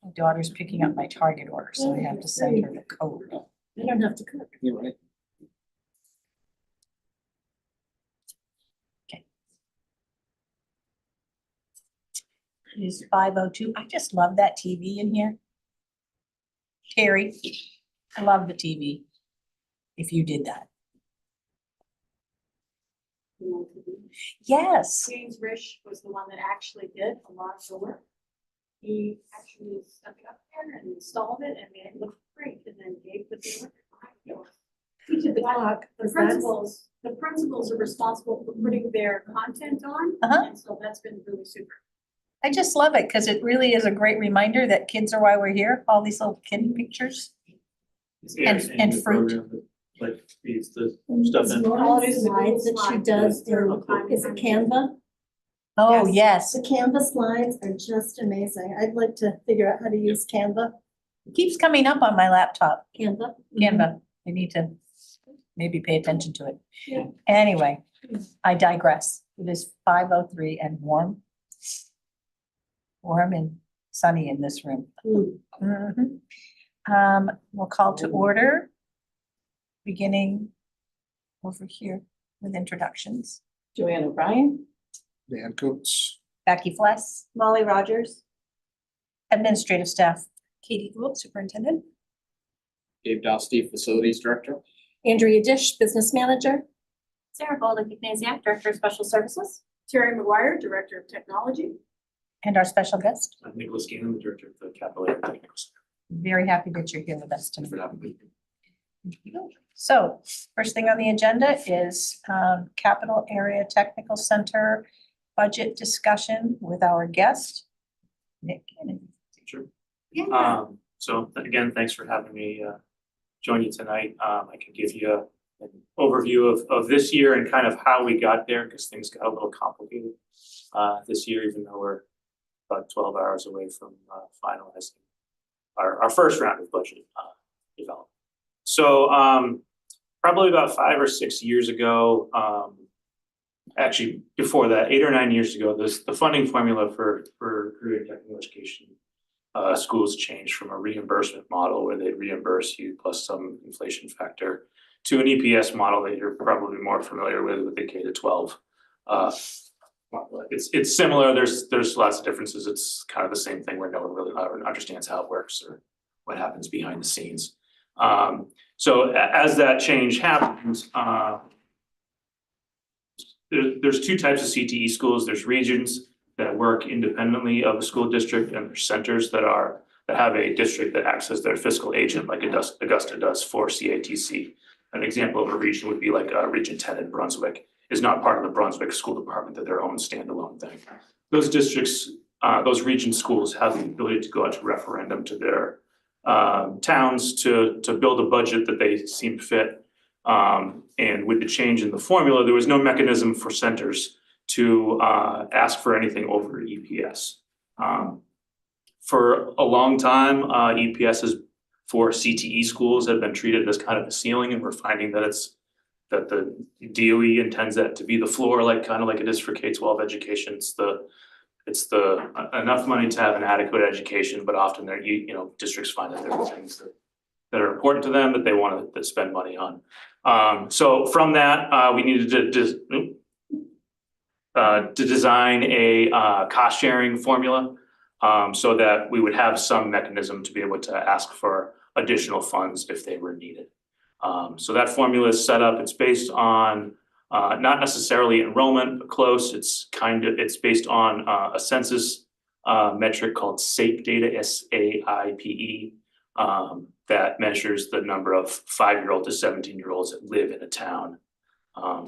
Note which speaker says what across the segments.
Speaker 1: My daughter's picking up my Target order, so I have to send her the code.
Speaker 2: You don't have to cook.
Speaker 3: You're right.
Speaker 1: It is 5:02. I just love that TV in here. Terry, I love the TV. If you did that. Yes.
Speaker 4: James Risch was the one that actually did a lot of the work. He actually stuck it up there and installed it and made it look great, and then gave the viewer.
Speaker 2: He did the clock.
Speaker 4: The principals are responsible for putting their content on, and so that's been really super.
Speaker 1: I just love it because it really is a great reminder that kids are why we're here. All these little kid pictures. And
Speaker 3: the
Speaker 1: fruit.
Speaker 3: program that, like feeds the stuff in.
Speaker 2: All the slides that she does is it Canva?
Speaker 1: Oh, yes.
Speaker 2: The Canva slides are just amazing. I'd like to figure out how to use Canva.
Speaker 1: It keeps coming up on my laptop.
Speaker 2: Canva.
Speaker 1: Canva. I need to maybe pay attention to it.
Speaker 2: Yeah.
Speaker 1: Anyway, I digress. It is 5:03 and warm. Warm and sunny in this room. Mhm. We'll call to order. Beginning over here with introductions.
Speaker 2: Joanne O'Brien.
Speaker 3: Dan Coates.
Speaker 1: Becky Fless,
Speaker 2: Molly Rogers.
Speaker 1: administrative staff. Katie Gould, superintendent.
Speaker 3: Dave Dostey, Facilities Director.
Speaker 2: Andrea Dish, Business Manager.
Speaker 4: Sarah Golden-Ignasiak, Director of Special Services. Terry McGuire, Director of Technology.
Speaker 1: And our special guest.
Speaker 3: I'm Nicholas Gannon, the Director of the Capital Area Technical Center.
Speaker 1: Very happy that you're here with us
Speaker 3: Thanks for
Speaker 1: tonight.
Speaker 3: having me.
Speaker 1: So first thing on the agenda is Capital Area Technical Center budget discussion with our guest, Nick Gannon.
Speaker 5: Sure. So again, thanks for having me join you tonight. I can give you an overview of this year and kind of how we got there, because things got a little complicated this year, even though we're about 12 hours away from finalizing our first round of budget development. So probably about 5 or 6 years ago, actually before that, 8 or 9 years ago, the funding formula for career and technical education schools changed from a reimbursement model where they reimburse you plus some inflation factor to an EPS model that you're probably more familiar with the K to 12. It's similar. There's lots of differences. It's kind of the same thing where no one really understands how it works or what happens behind the scenes. So as that change happens, there's two types of CTE schools. There's regions that work independently of a school district, and there's centers that have a district that acts as their fiscal agent, like Augusta does for CATC. An example of a region would be like Region 10 in Brunswick is not part of the Brunswick School Department. They're their own standalone thing. Those districts, those region schools have the ability to go out to referendum to their towns to build a budget that they seem fit. And with the change in the formula, there was no mechanism for centers to ask for anything over EPS. For a long time, EPSs for CTE schools have been treated as kind of a ceiling, and we're finding that the DOE intends that to be the floor, kind of like it is for K-12 education. It's the enough money to have an adequate education, but often districts find that there are things that are important to them that they want to spend money on. So from that, we needed to design a cost sharing formula so that we would have some mechanism to be able to ask for additional funds if they were needed. So that formula is set up. It's based on not necessarily enrollment, but close. It's based on a census metric called SAIP data, SAIPE, that measures the number of 5-year-old to 17-year-olds that live in a town.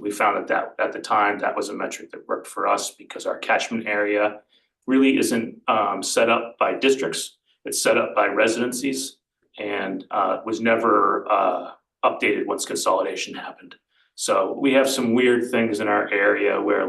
Speaker 5: We found that at the time, that was a metric that worked for us because our catchment area really isn't set up by districts. It's set up by residencies and was never updated once consolidation happened. So we have some weird things in our area where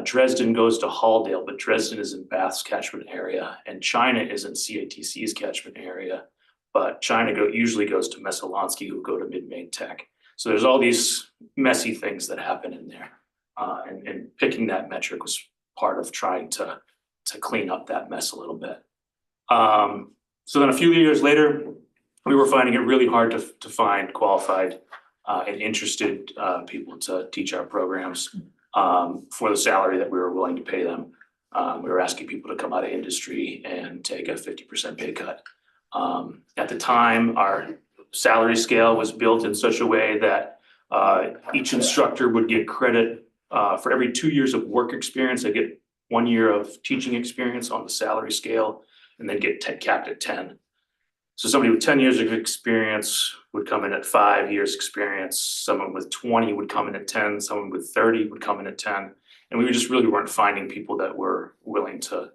Speaker 5: Dresden goes to Halldale, but Dresden is in Bath's catchment area, and China is in CATC's catchment area, but China usually goes to Messalonsky, who go to Mid-Maine Tech. So there's all these messy things that happen in there, and picking that metric was part of trying to clean up that mess a little bit. So then a few years later, we were finding it really hard to find qualified and interested people to teach our programs for the salary that we were willing to pay them. We were asking people to come out of industry and take a 50% pay cut. At the time, our salary scale was built in such a way that each instructor would get credit for every 2 years of work experience. They get 1 year of teaching experience on the salary scale and then get capped at 10. So somebody with 10 years of experience would come in at 5 years experience. Someone with 20 would come in at 10. Someone with 30 would come in at 10. And we just really weren't finding people that were willing to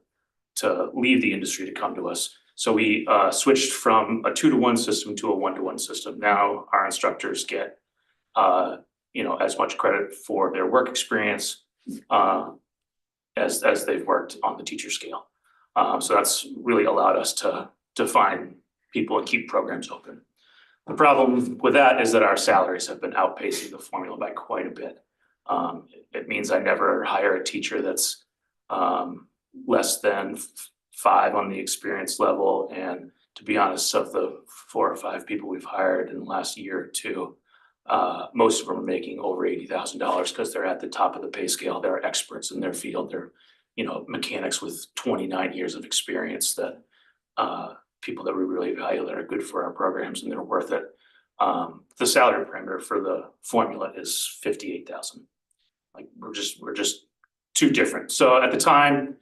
Speaker 5: leave the industry to come to us. So we switched from a 2-to-1 system to a 1-to-1 system. Now our instructors get as much credit for their work experience as they've worked on the teacher scale. So that's really allowed us to find people and keep programs open. The problem with that is that our salaries have been outpacing the formula by quite a bit. It means I never hire a teacher that's less than 5 on the experience level. And to be honest, of the 4 or 5 people we've hired in the last year or two, most of them are making over $80,000 because they're at the top of the pay scale. They're experts in their field. They're mechanics with 29 years of experience that people that we really value that are good for our programs and they're worth it. The salary parameter for the formula is $58,000. Like we're just too different. So at the time,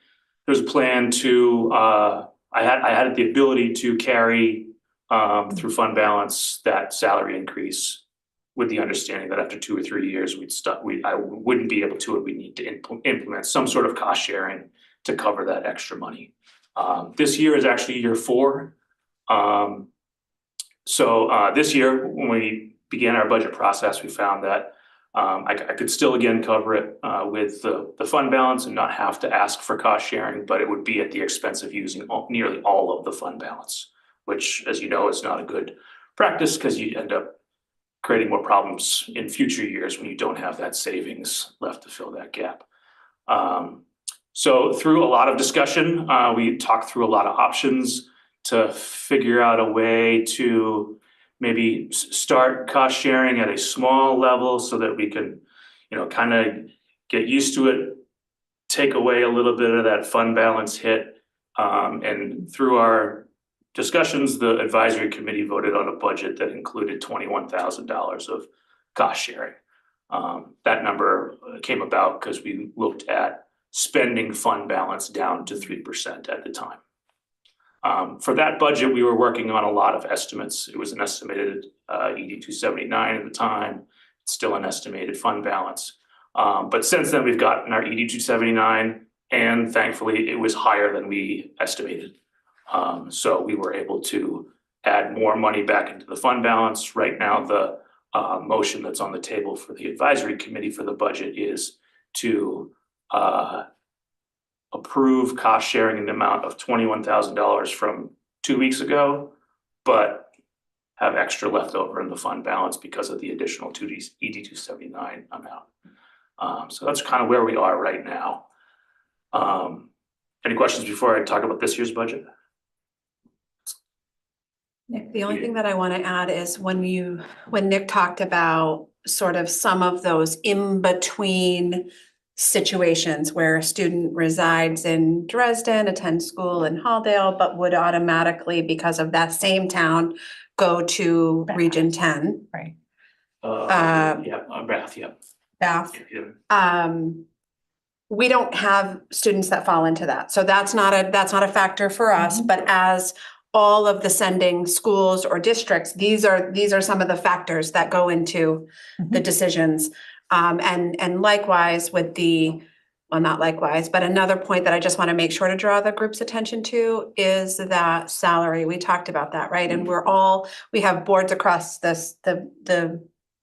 Speaker 5: there was a plan to I had the ability to carry through fund balance that salary increase with the understanding that after 2 or 3 years I wouldn't be able to, and we'd need to implement some sort of cost sharing to cover that extra money. This year is actually year 4. So this year, when we began our budget process, we found that I could still again cover it with the fund balance and not have to ask for cost sharing, but it would be at the expense of using nearly all of the fund balance, which, as you know, is not a good practice because you end up creating more problems in future years when you don't have that savings left to fill that gap. So through a lot of discussion, we talked through a lot of options to figure out a way to maybe start cost sharing at a small level so that we can, kind of get used to it, take away a little bit of that fund balance hit. And through our discussions, the advisory committee voted on a budget that included $21,000 of cost sharing. That number came about because we looked at spending fund balance down to 3% at the time. For that budget, we were working on a lot of estimates. It was an estimated ED279 at the time. It's still an estimated fund balance. But since then, we've gotten our ED279, and thankfully, it was higher than we estimated. So we were able to add more money back into the fund balance. Right now, the motion that's on the table for the advisory committee for the budget is to approve cost sharing in the amount of $21,000 from 2 weeks ago, but have extra left over in the fund balance because of the additional ED279 amount. So that's kind of where we are right now. Any questions before I talk about this year's budget?
Speaker 6: Nick, the only thing that I want to add is when Nick talked about sort of some of those in-between situations where a student resides in Dresden, attends school in Halldale, but would automatically, because of that same town, go to Region 10.
Speaker 1: Right.
Speaker 5: Bath, yeah.
Speaker 6: Bath.
Speaker 5: Yeah.
Speaker 6: We don't have students that fall into that. So that's not a factor for us, but as all of the sending schools or districts, these are some of the factors that go into the decisions. And likewise with not likewise, but another point that I just want to make sure to draw the group's attention to is that salary. We talked about that, right? And we have boards across the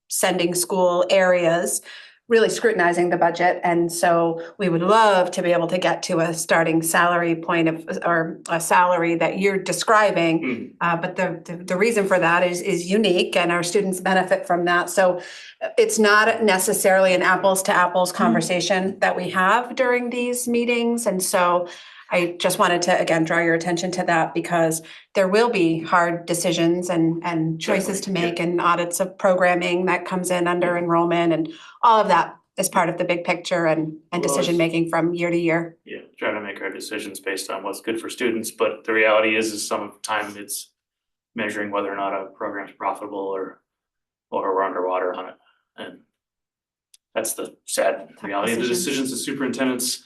Speaker 6: sending school areas really scrutinizing the budget. And so we would love to be able to get to a starting salary point or a salary that you're describing. But the reason for that is unique and our students benefit from that. So it's not necessarily an apples to apples conversation that we have during these meetings. And so I just wanted to, again, draw your attention to that because there will be hard decisions and choices to
Speaker 5: Definitely,
Speaker 6: make and audits of programming that comes in under enrollment and all of that is part of the big picture and
Speaker 5: Well,
Speaker 6: decision-making from year to year.
Speaker 5: Yeah, try to make our decisions based on what's good for students, but the reality is some of the time it's measuring whether or not a program's profitable or we're underwater on it. And that's the sad reality of the
Speaker 6: decisions.
Speaker 5: decisions the superintendents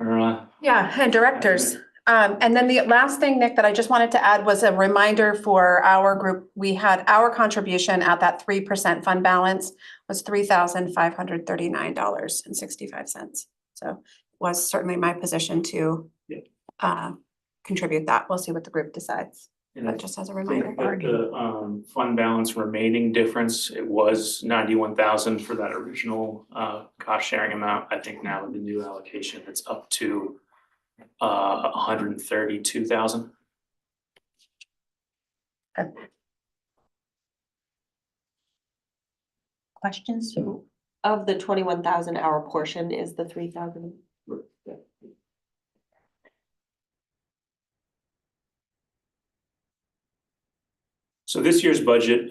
Speaker 5: are,
Speaker 6: Yeah, and directors. And then the last thing, Nick, that I just wanted to add was a reminder for our group. We had our contribution at that 3% fund balance was $3,539.65. So it was certainly my position to contribute that. We'll see what the group decides. But just as a reminder.
Speaker 5: The fund balance remaining difference, it was 91,000 for that original cost sharing amount. I think now with the new allocation, it's up to 132,000.
Speaker 1: Questions?
Speaker 7: Of the 21,000, our portion is the 3,000.
Speaker 5: So this year's budget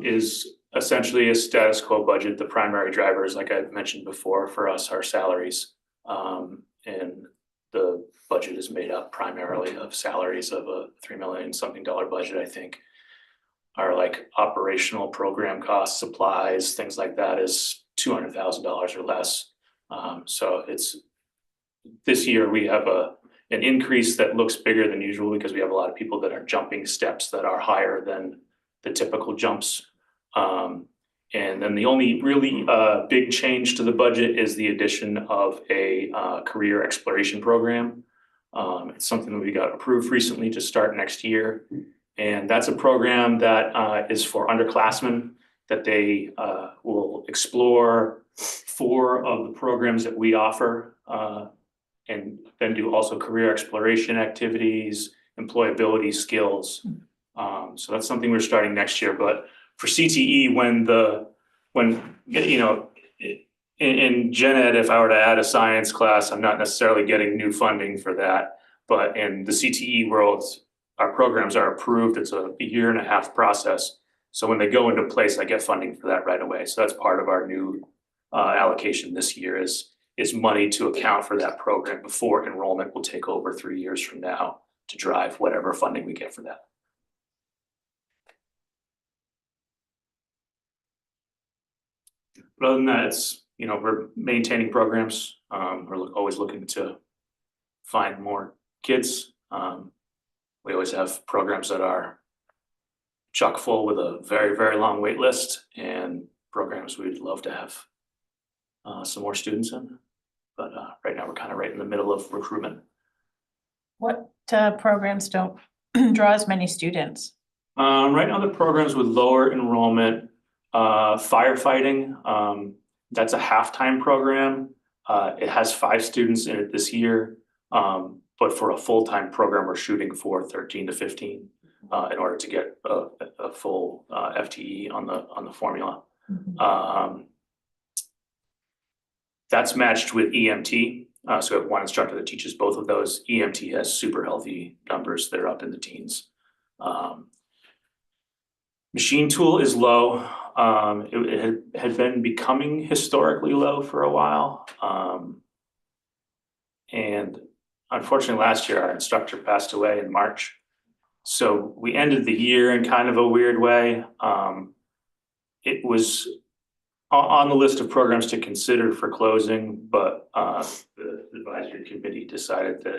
Speaker 5: is essentially a status quo budget. The primary drivers, like I mentioned before, for us are salaries. And the budget is made up primarily of salaries of a $3 million something budget, I think. Our like operational program costs, supplies, things like that is $200,000 or less. So it's this year we have an increase that looks bigger than usual because we have a lot of people that are jumping steps that are higher than the typical jumps. And then the only really big change to the budget is the addition of a career exploration program. It's something that we got approved recently to start next year. And that's a program that is for underclassmen that they will explore 4 of the programs that we offer and then do also career exploration activities, employability skills. So that's something we're starting next year. But for CTE, when you know, in gen ed, if I were to add a science class, I'm not necessarily getting new funding for that. But in the CTE world, our programs are approved. It's a 1.5-year process. So when they go into place, I get funding for that right away. So that's part of our new allocation this year is money to account for that program before enrollment will take over 3 years from now to drive whatever funding we get for that. But other than that, it's, you know, we're maintaining programs. We're always looking to find more kids. We always have programs that are chock full with a very, very long wait list and programs we'd love to have some more students in. But right now we're kind of right in the middle of recruitment.
Speaker 1: What programs don't draw as many students?
Speaker 5: Right now the programs with lower enrollment, firefighting, that's a half-time program. It has 5 students in it this year. But for a full-time program, we're shooting for 13 to 15 in order to get a full FTE on the formula. That's matched with EMT. So we have one instructor that teaches both of those. EMT has super healthy numbers. They're up in the teens. Machine tool is low. It had been becoming historically low for a while. And unfortunately, last year, our instructor passed away in March. So we ended the year in kind of a weird way. It was on the list of programs to consider for closing, but the advisory committee decided that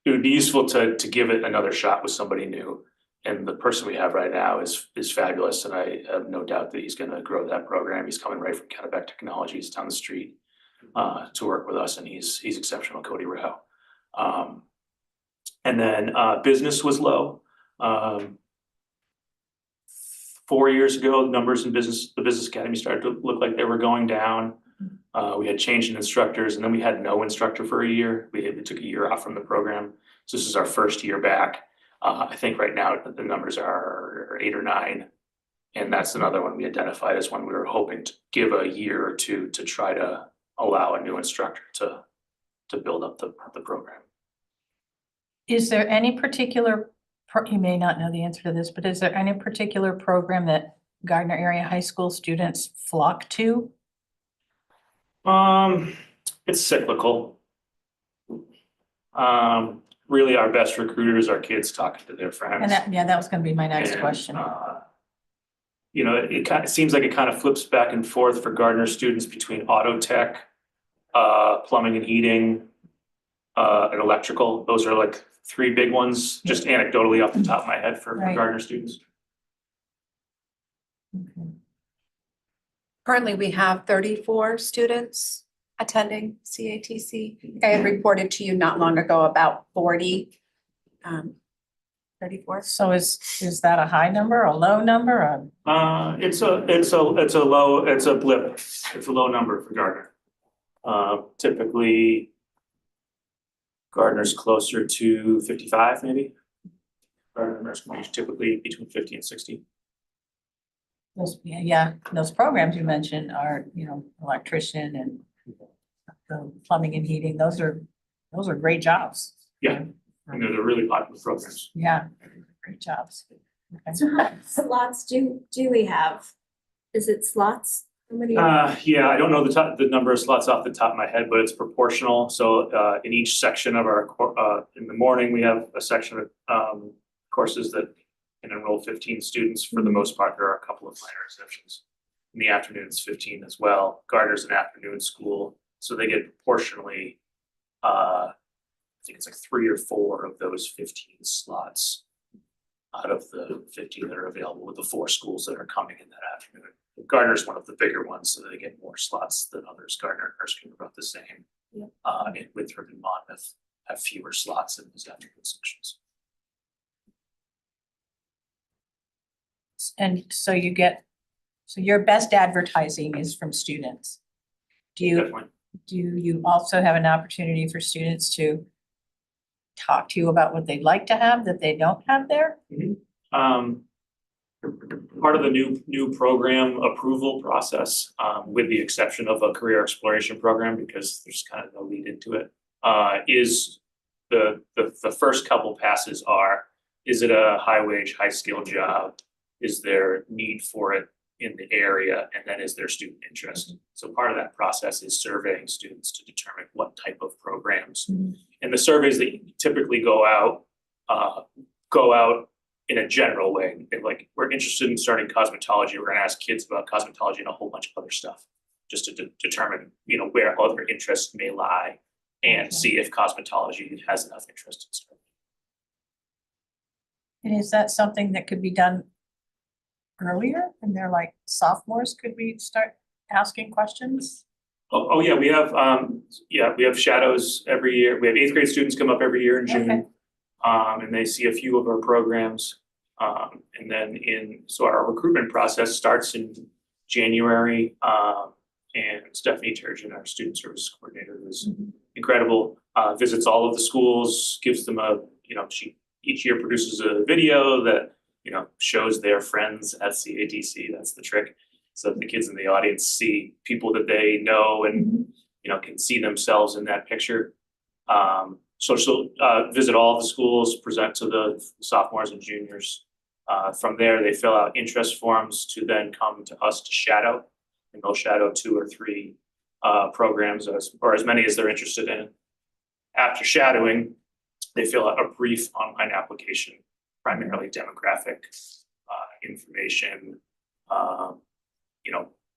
Speaker 5: it would be useful to give it another shot with somebody new. And the person we have right now is fabulous, and I have no doubt that he's going to grow that program. He's coming right from Kennebec Technologies down the street to work with us, and he's exceptional, Cody Rao. And then business was low. 4 years ago, numbers in business, the business academy started to look like they were going down. We had changed in instructors, and then we had no instructor for a year. We took a year off from the program. So this is our first year back. I think right now the numbers are 8 or 9. And that's another one we identified as one we were hoping to give a year or two to try to allow a new instructor to build up the program.
Speaker 1: Is there any particular, you may not know the answer to this, but is there any particular program that Gardner area high school students flock to?
Speaker 5: It's cyclical. Really our best recruiters are kids talking to their friends.
Speaker 1: And that, yeah, that was gonna be my next
Speaker 5: And,
Speaker 1: question.
Speaker 5: You know, it kind of seems like it kind of flips back and forth for Gardner students between auto tech, plumbing and heating, and electrical. Those are like three big ones, just anecdotally off the top of my head for
Speaker 1: Right.
Speaker 5: Gardner students.
Speaker 1: Okay.
Speaker 6: Currently, we have 34 students attending CATC. I had reported to you not long ago about 40. 34.
Speaker 1: So is that a high number, a low number,
Speaker 5: It's a blip. It's a low number for Gardner. Typically Gardner's closer to 55 maybe. Gardner nursing home is typically between 50 and 60.
Speaker 1: yeah, those programs you mentioned are, electrician and the plumbing and heating, those are great jobs.
Speaker 5: Yeah. And they're really popular programs.
Speaker 1: Yeah, great jobs. Okay.
Speaker 2: So how many slots do we have? Is it slots? How many?
Speaker 5: Yeah, I don't know the number of slots off the top of my head, but it's proportional. So in each section of our in the morning, we have a section of courses that can enroll 15 students. For the most part, there are a couple of minor exceptions. In the afternoon, it's 15 as well. Gardner's an afternoon school, so they get proportionally I think it's like 3 or 4 of those 15 slots out of the 15 that are available with the 4 schools that are coming in that afternoon. Gardner's one of the bigger ones, so they get more slots than others. Gardner and Erskine are about the same.
Speaker 2: Yeah.
Speaker 5: And Winthrop and Monmouth have fewer slots in those afternoon sections.
Speaker 1: And so your best advertising is from students.
Speaker 5: Definitely.
Speaker 1: Do you also have an opportunity for students to talk to you about what they'd like to have that they don't have there?
Speaker 5: Part of the new program approval process, with the exception of a career exploration program, because there's kind of no lead into it, is the first couple passes are, is it a high wage, high skill job? Is there need for it in the area? And then is there student interest? So part of that process is surveying students to determine what type of programs. And the surveys that typically go out in a general way. If like we're interested in starting cosmetology, we're gonna ask kids about cosmetology and a whole bunch of other stuff, just to determine, where other interests may lie and see if cosmetology has enough interest in starting.
Speaker 1: And is that something that could be done earlier? And they're like sophomores, could we start asking questions?
Speaker 5: Oh yeah, we have shadows every year. We have 8th grade students come up every year in June.
Speaker 1: Okay.
Speaker 5: And they see a few of our programs. And then so our recruitment process starts in January. And Stephanie Turgeon, our student service coordinator, who's incredible, visits all of the schools, gives them she each year produces a video that, shows their friends at CATC. That's the trick. So the kids in the audience see people that they know and, can see themselves in that picture. So she'll visit all the schools, present to the sophomores and juniors. From there, they fill out interest forms to then come to us to shadow. And they'll shadow 2 or 3 programs or as many as they're interested in. After shadowing, they fill out a brief online application, primarily demographic information.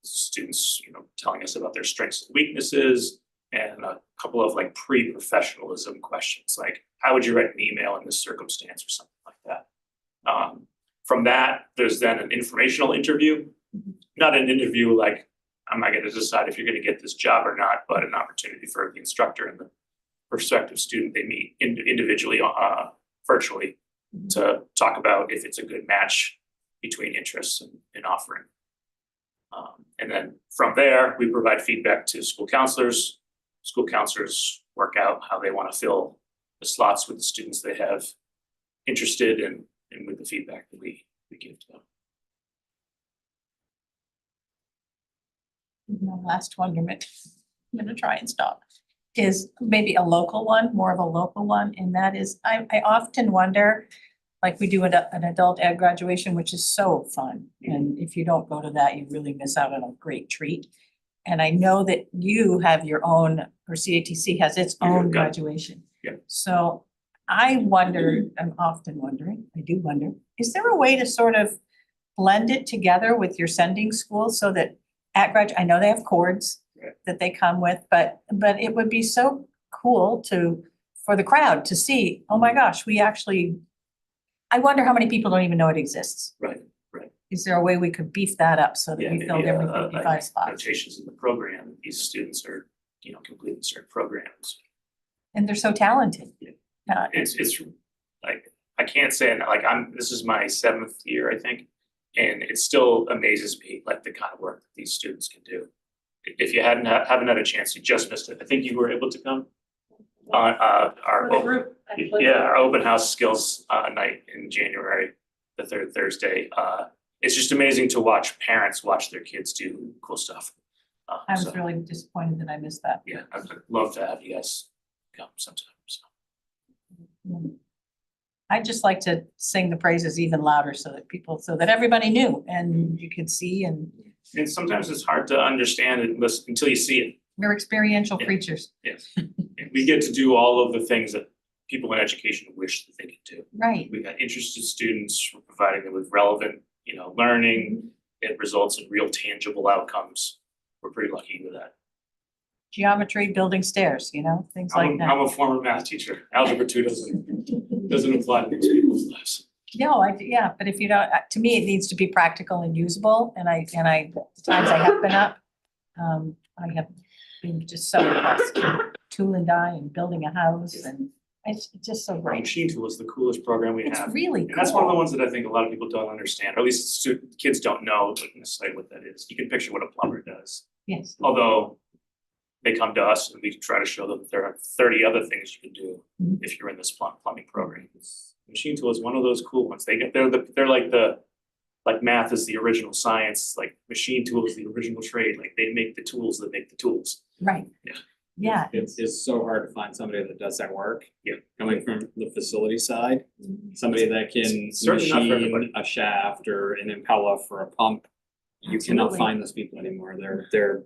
Speaker 5: Students, telling us about their strengths and weaknesses, and a couple of like pre-professionalism questions, like how would you write an email in this circumstance or something like that. From that, there's then an informational interview, not an interview like I'm not going to decide if you're going to get this job or not, but an opportunity for the instructor and the prospective student they meet individually, virtually, to talk about if it's a good match between interests and offering. And then from there, we provide feedback to school counselors. School counselors work out how they want to fill the slots with the students they have interested in and with the feedback that we give to them.
Speaker 1: Last one, I'm gonna try and stop. is maybe a local one, more of a local one, and that is, I often wonder, like we do an adult ed graduation, which is so fun, and if you don't go to that, you really miss out on a great treat. And I know that you have your own, or CATC has its
Speaker 5: We do,
Speaker 1: own
Speaker 5: yeah.
Speaker 1: graduation.
Speaker 5: Yeah.
Speaker 1: So I wonder, I'm often wondering, I do wonder, is there a way to sort of blend it together with your sending school so that at I know they have cords
Speaker 5: Right.
Speaker 1: that they come with, but it would be so cool for the crowd to see, oh my gosh, we actually, I wonder how many people don't even know it exists.
Speaker 5: Right.
Speaker 1: Is there a way we could beef that up so that
Speaker 5: Yeah,
Speaker 1: we filled every 55 spots?
Speaker 5: Notations in the program, these students are, completing certain programs.
Speaker 1: And they're so talented.
Speaker 5: Yeah. It's like, I can't say, like, this is my 7th year, I think, and it still amazes me, like, the kind of work that these students can do. If you haven't had a chance, you just missed it. I think you were able to come on,
Speaker 4: For the group, actually.
Speaker 5: our open house skills, night in January, the third Thursday. It's just amazing to watch parents watch their kids do cool stuff.
Speaker 1: I was
Speaker 5: So,
Speaker 1: really disappointed that I missed that.
Speaker 5: yeah, I'd love to have you guys come sometime, so.
Speaker 1: I'd just like to sing the praises even louder so that everybody knew and you could see, and
Speaker 5: And sometimes it's hard to understand it until you see it.
Speaker 1: we're experiential
Speaker 5: Yeah.
Speaker 1: creatures.
Speaker 5: Yes. And we get to do all of the things that people in education wish that they could do.
Speaker 1: Right.
Speaker 5: We've got interested students, we're providing them with relevant, learning. It results in real tangible outcomes. We're pretty lucky with that.
Speaker 1: Geometry, building stairs, things like
Speaker 5: I'm
Speaker 1: that.
Speaker 5: a former math teacher. Algebra 2 doesn't apply to most people's lives.
Speaker 1: No, yeah, but if you don't, to me, it needs to be practical and usable, and the times I have been up, I have been just so impressed. Tool and die and building a house, and it's just so
Speaker 5: Our
Speaker 1: great.
Speaker 5: machine tool is the coolest program we
Speaker 1: It's
Speaker 5: have.
Speaker 1: really
Speaker 5: And that's one of the
Speaker 1: cool.
Speaker 5: ones that I think a lot of people don't understand, or at least kids don't know necessarily what that is. You can picture what a plumber does.
Speaker 1: Yes,
Speaker 5: Although they come to us and we try to show them that there are 30 other things you can do
Speaker 1: Mhm.
Speaker 5: if you're in this plumbing program. Machine tool is one of those cool ones. They're like math is the original science, like machine tool is the original trade. Like they make the tools that make the tools.
Speaker 1: right.
Speaker 5: Yeah.
Speaker 1: Yeah,
Speaker 3: It's so hard to find somebody that does that work.
Speaker 5: Yeah.
Speaker 3: Coming from the facility side, somebody that can
Speaker 5: It's certainly not for everybody.
Speaker 3: machine a shaft or an impella for a pump. You cannot
Speaker 1: Absolutely.
Speaker 3: find those people anymore. They're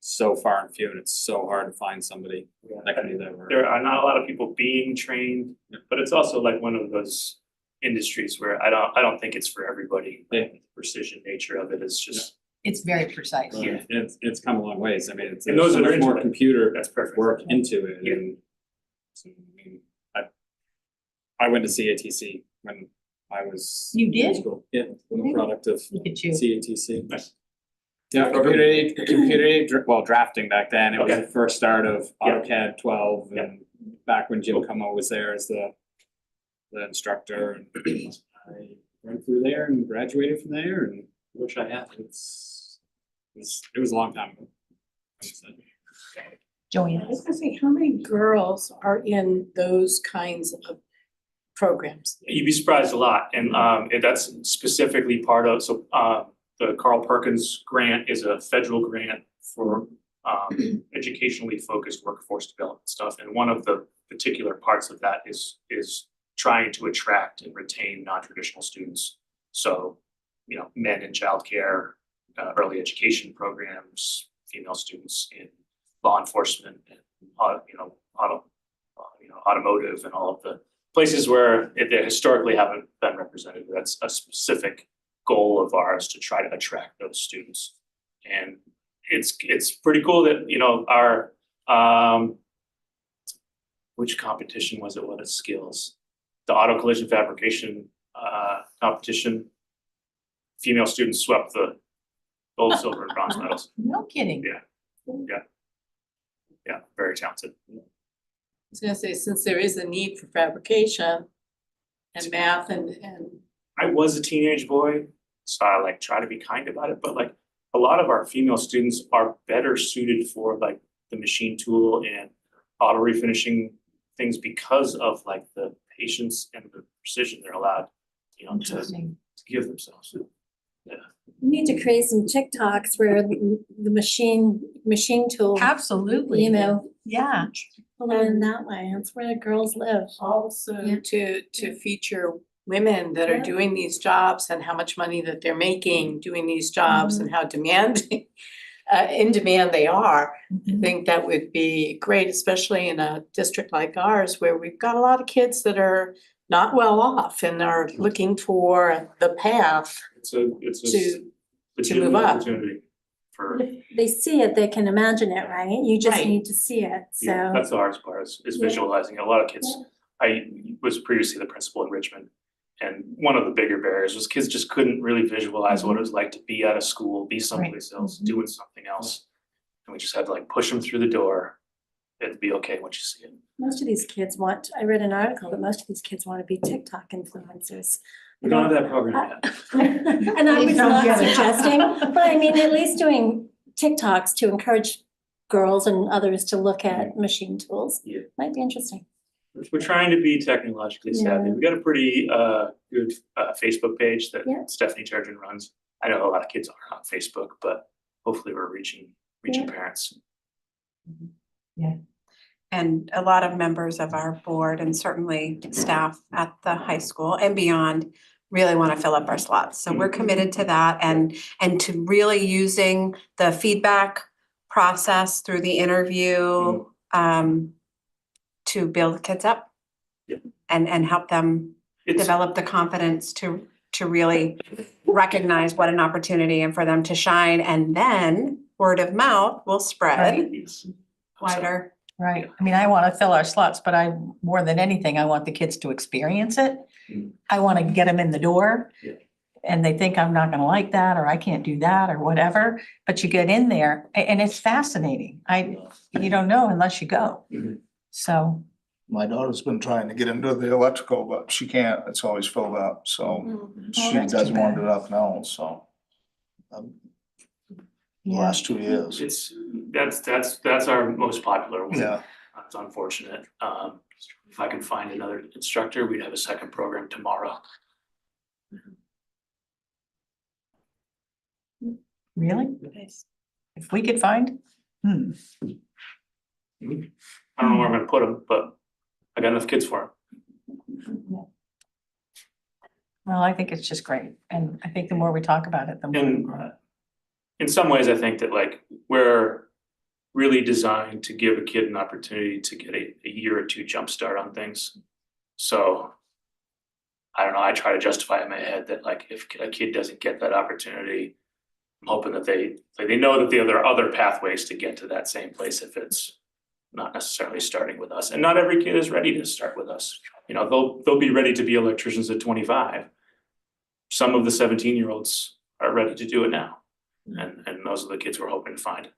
Speaker 3: so far and few, and it's so hard to find somebody that can do that work.
Speaker 5: There are not a lot of people being trained, but it's also like one of those industries where I don't think it's for everybody.
Speaker 3: Yeah.
Speaker 5: The precision nature of it is just,
Speaker 1: it's very precise.
Speaker 5: Yeah.
Speaker 3: It's come a long ways. I mean, it's
Speaker 5: And those
Speaker 3: there's so
Speaker 5: that are
Speaker 3: much more
Speaker 5: into it,
Speaker 3: computer
Speaker 5: that's perfect.
Speaker 3: work into it,
Speaker 5: Yeah.
Speaker 3: and so, I mean, I went to CATC when I was
Speaker 1: You
Speaker 3: in
Speaker 1: did?
Speaker 3: school. Yeah, I'm a product of
Speaker 1: Look at you.
Speaker 3: CATC.
Speaker 5: Nice.
Speaker 3: Yeah, computer aided, drafting back then, it was
Speaker 5: Okay.
Speaker 3: the first start of
Speaker 5: Yeah.
Speaker 3: AutoCAD 12
Speaker 5: Yeah.
Speaker 3: and back when Jim Como was there as the instructor, and I went through there and graduated from there, and
Speaker 5: wish I had.
Speaker 3: it was a long time ago.
Speaker 1: Joanne.
Speaker 8: I was gonna say, how many girls are in those kinds of programs?
Speaker 5: You'd be surprised a lot, and that's specifically part of, so the Carl Perkins grant is a federal grant for educationally focused workforce development stuff, and one of the particular parts of that is trying to attract and retain non-traditional students. So, men in childcare, early education programs, female students in law enforcement, and automotive, and all of the places where they historically haven't been represented. That's a specific goal of ours, to try to attract those students. And it's pretty cool that, our which competition was it? What is skills? The auto collision fabrication competition. Female students swept the gold, silver, and bronze medals.
Speaker 1: No kidding.
Speaker 5: Yeah. Yeah, very talented.
Speaker 8: I was gonna say, since there is a need for fabrication and math and
Speaker 5: I was a teenage boy, so I try to be kind about it, but a lot of our female students are better suited for the machine tool and auto refinishing things because of the patience and the precision they're allowed, to
Speaker 1: Interesting.
Speaker 5: give themselves.
Speaker 2: We need to create some TikToks where the machine tool,
Speaker 1: Absolutely. Yeah.
Speaker 2: Pull it in that way. That's where the girls live.
Speaker 8: Also
Speaker 2: Yeah.
Speaker 8: to feature women that are
Speaker 2: Yeah.
Speaker 8: doing these jobs and how much money that they're making doing these jobs and how demanding, in demand they are. I think that would be great, especially in a district like ours where we've got a lot of kids that are not well off and are looking for the path
Speaker 5: It's a
Speaker 8: to
Speaker 5: legitimate
Speaker 8: move up.
Speaker 5: opportunity for,
Speaker 2: If they see it, they can imagine it, right? You just
Speaker 8: Right.
Speaker 2: need to see it,
Speaker 5: yeah,
Speaker 2: so.
Speaker 5: that's the hardest part is
Speaker 2: Yeah.
Speaker 5: visualizing it. A lot of kids, I was previously the principal in Richmond. And one of the bigger barriers was kids just couldn't really visualize what it was like to be out of school, be someplace else, doing something else. And we just had to like push them through the door. It'd be okay once you see it.
Speaker 2: Most of these kids want, I read an article that most of these kids want to be TikTok influencers.
Speaker 5: We don't have that program yet.
Speaker 2: And I was
Speaker 1: Please don't
Speaker 2: not
Speaker 1: get it.
Speaker 2: suggesting, but I mean, at least doing TikToks to encourage girls and others to look at machine tools.
Speaker 5: Yeah.
Speaker 2: Might be interesting.
Speaker 5: We're trying to be technologically savvy.
Speaker 2: Yeah.
Speaker 5: We got a pretty good Facebook page that
Speaker 2: Yeah.
Speaker 5: Stephanie Turgeon runs. I know a lot of kids aren't on Facebook, but hopefully we're reaching parents.
Speaker 6: And a lot of members of our board and certainly staff at the high school and beyond really want to fill up our slots. So we're committed to that and to really using the feedback process through the interview to build kids up.
Speaker 5: Yeah.
Speaker 6: And help them
Speaker 5: It's
Speaker 6: develop the confidence to really recognize what an opportunity and for them to shine, and then word of mouth will spread
Speaker 1: Right.
Speaker 5: yes.
Speaker 6: wider.
Speaker 1: Right. I mean, I want to fill our slots, but more than anything, I want the kids to experience it.
Speaker 5: Mm.
Speaker 1: I want to get them in the door.
Speaker 5: Yeah.
Speaker 1: And they think I'm not gonna like that, or I can't do that, or whatever, but you get in there and it's fascinating. You don't know unless you go.
Speaker 5: Mhm.
Speaker 1: So,
Speaker 9: My daughter's been trying to get into the electrical, but she can't. It's always filled up, so she
Speaker 1: that's too
Speaker 9: doesn't want
Speaker 1: bad.
Speaker 9: it up now, so. The
Speaker 1: yeah,
Speaker 9: last 2 years,
Speaker 5: It's, that's our most popular one.
Speaker 9: yeah.
Speaker 5: It's unfortunate. If I can find another instructor, we'd have a second program tomorrow.
Speaker 1: really? If we could find,
Speaker 5: I don't know where I'm gonna put them, but I got enough kids for
Speaker 1: well, I think it's just great. And I think the more we talk about it, the
Speaker 5: them.
Speaker 1: more.
Speaker 5: And in some ways, I think that like we're really designed to give a kid an opportunity to get a year or two jump start on things. So I don't know, I try to justify in my head that like if a kid doesn't get that opportunity, I'm hoping that they know that there are other pathways to get to that same place if it's not necessarily starting with us. And not every kid is ready to start with us. You know, they'll be ready to be electricians at 25. Some of the 17-year-olds are ready to do it now. And those are the kids we're hoping to find.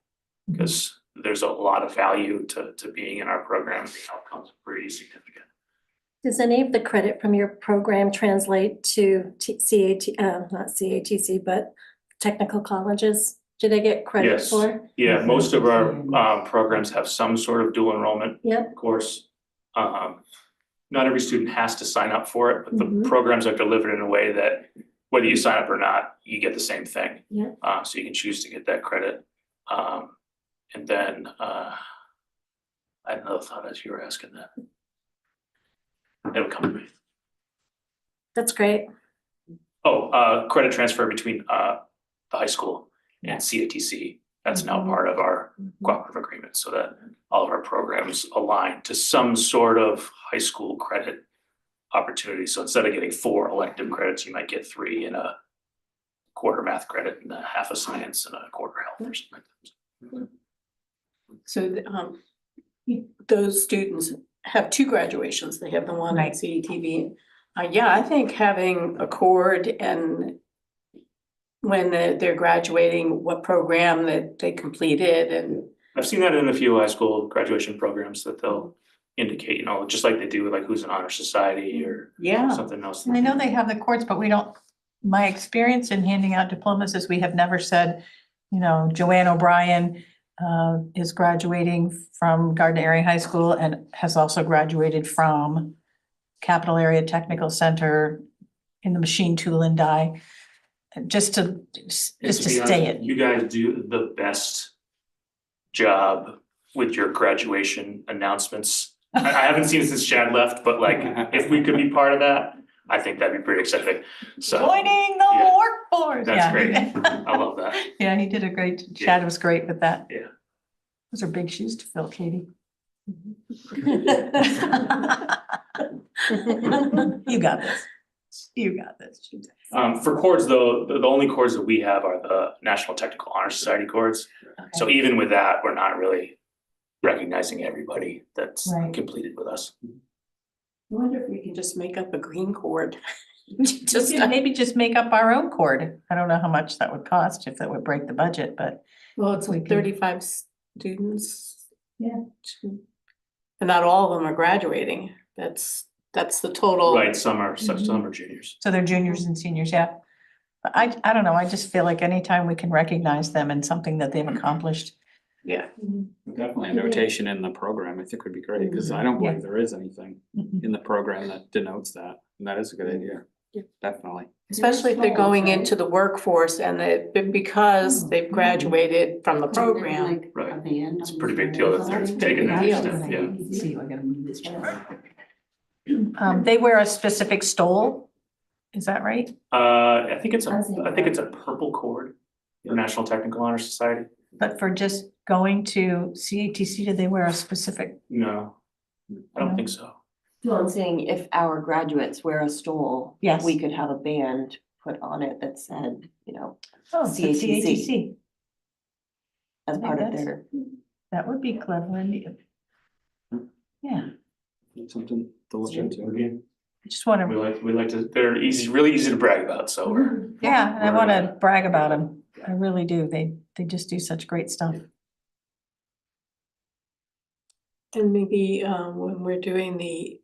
Speaker 5: Because there's a lot of value to being in our program. The outcomes are pretty significant.
Speaker 2: Does any of the credit from your program translate to not CATC, but technical colleges? Do they get credit
Speaker 5: Yes.
Speaker 2: for?
Speaker 5: Yeah, most of our programs have some sort of dual enrollment
Speaker 2: Yep.
Speaker 5: course. Not every student has to sign up for it, but the
Speaker 2: Mhm.
Speaker 5: programs are delivered in a way that whether you sign up or not, you get the same thing.
Speaker 2: Yeah.
Speaker 5: So you can choose to get that credit. And then I had another thought as you were asking that. It'll come to me.
Speaker 2: That's great.
Speaker 5: Oh, credit transfer between the high school and CATC. That's now part of our cooperative agreement, so that all of our programs align to some sort of high school credit opportunity. So instead of getting 4 elective credits, you might get 3 in a quarter math credit and a half of science and a quarter health or something like that.
Speaker 8: So those students have 2 graduations. They have the one at
Speaker 1: Right.
Speaker 8: CATV. Yeah, I think having a cord and when they're graduating, what program that they completed and.
Speaker 5: I've seen that in a few high school graduation programs that they'll indicate, you know, just like they do with like who's in honor society or
Speaker 8: Yeah.
Speaker 5: something else.
Speaker 1: And I know they have the courts, but we don't, my experience in handing out diplomas is we have never said, you know, Joanne O'Brien is graduating from Gardner Area High School and has also graduated from Capital Area Technical Center in the machine tool and die. Just to
Speaker 5: And
Speaker 1: stay
Speaker 5: be honest,
Speaker 1: it.
Speaker 5: You guys do the best job with your graduation announcements. I haven't seen it since Chad left, but like, if we could be part of that, I think that'd be pretty exciting. So
Speaker 1: Joining the
Speaker 5: yeah.
Speaker 1: workforce.
Speaker 5: that's
Speaker 1: Yeah.
Speaker 5: great. I love that.
Speaker 1: Yeah, he did a great, Chad was great with that.
Speaker 5: Yeah.
Speaker 1: Those are big shoes to fill, Katie. You got this. You got this.
Speaker 5: For chords though, the only chords that we have are the National Technical Honor Society chords. So even with that, we're not really recognizing everybody that's
Speaker 1: Right.
Speaker 5: completed with us.
Speaker 8: I wonder if we can just make up a green cord.
Speaker 1: Just maybe just make up our own chord. I don't know how much that would cost, if that would break the budget, but
Speaker 8: Well, it's
Speaker 1: We
Speaker 8: like
Speaker 1: can-
Speaker 8: 35 students.
Speaker 1: Yeah.
Speaker 8: And not all of them are graduating. That's the total.
Speaker 5: Right, some are juniors.
Speaker 1: so they're juniors and seniors, yeah. But I don't know, I just feel like anytime we can recognize them and something that they've accomplished.
Speaker 8: Yeah.
Speaker 3: Definitely a notation in the program, I think would be great, because I don't
Speaker 1: Yeah.
Speaker 3: believe there is anything in the program that denotes that, and that is a good idea.
Speaker 8: Yeah.
Speaker 3: Definitely.
Speaker 8: Especially if they're going into the workforce and because they've graduated from the program.
Speaker 5: Right. It's a pretty big deal that they're taking that
Speaker 8: Yeah.
Speaker 5: step, yeah.
Speaker 1: See, I gotta move this. They wear a specific stole, is that right?
Speaker 5: I think it's a purple cord, the National Technical Honor Society.
Speaker 1: But for just going to CATC, do they wear a specific?
Speaker 5: No, I don't think so.
Speaker 7: So I'm saying if our graduates wear a stole.
Speaker 1: Yes.
Speaker 7: We could have a band put on it that said,
Speaker 1: Oh, it's a
Speaker 7: CATC. as
Speaker 1: think
Speaker 7: part of
Speaker 1: that's-
Speaker 7: their.
Speaker 1: That would be clever, indeed. Yeah,
Speaker 3: Something to look into.
Speaker 1: I just wanna,
Speaker 5: We like to, they're really easy to brag about, so we're.
Speaker 1: yeah, and I wanna brag about them. I really do. They just do such great stuff.
Speaker 8: And maybe when we're doing the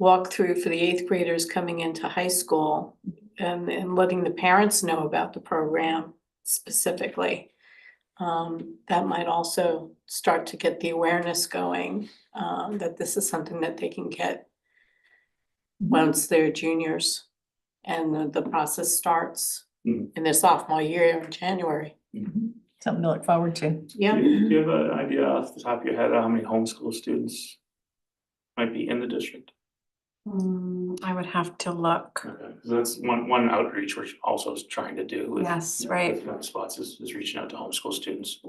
Speaker 8: walkthrough for the 8th graders coming into high school and letting the parents know about the program specifically. That might also start to get the awareness going, that this is something that they can get once they're juniors and the process starts
Speaker 5: Mhm.
Speaker 8: in their sophomore year in January.
Speaker 1: Something to look forward to.
Speaker 8: Yeah.
Speaker 5: Do you have an idea off the top of your head how many homeschool students might be in the district?
Speaker 6: I would have to look.
Speaker 5: Okay, 'cause that's one outreach we're also is trying to do with.
Speaker 6: Yes, right.
Speaker 5: with Spots is reaching out to homeschool students.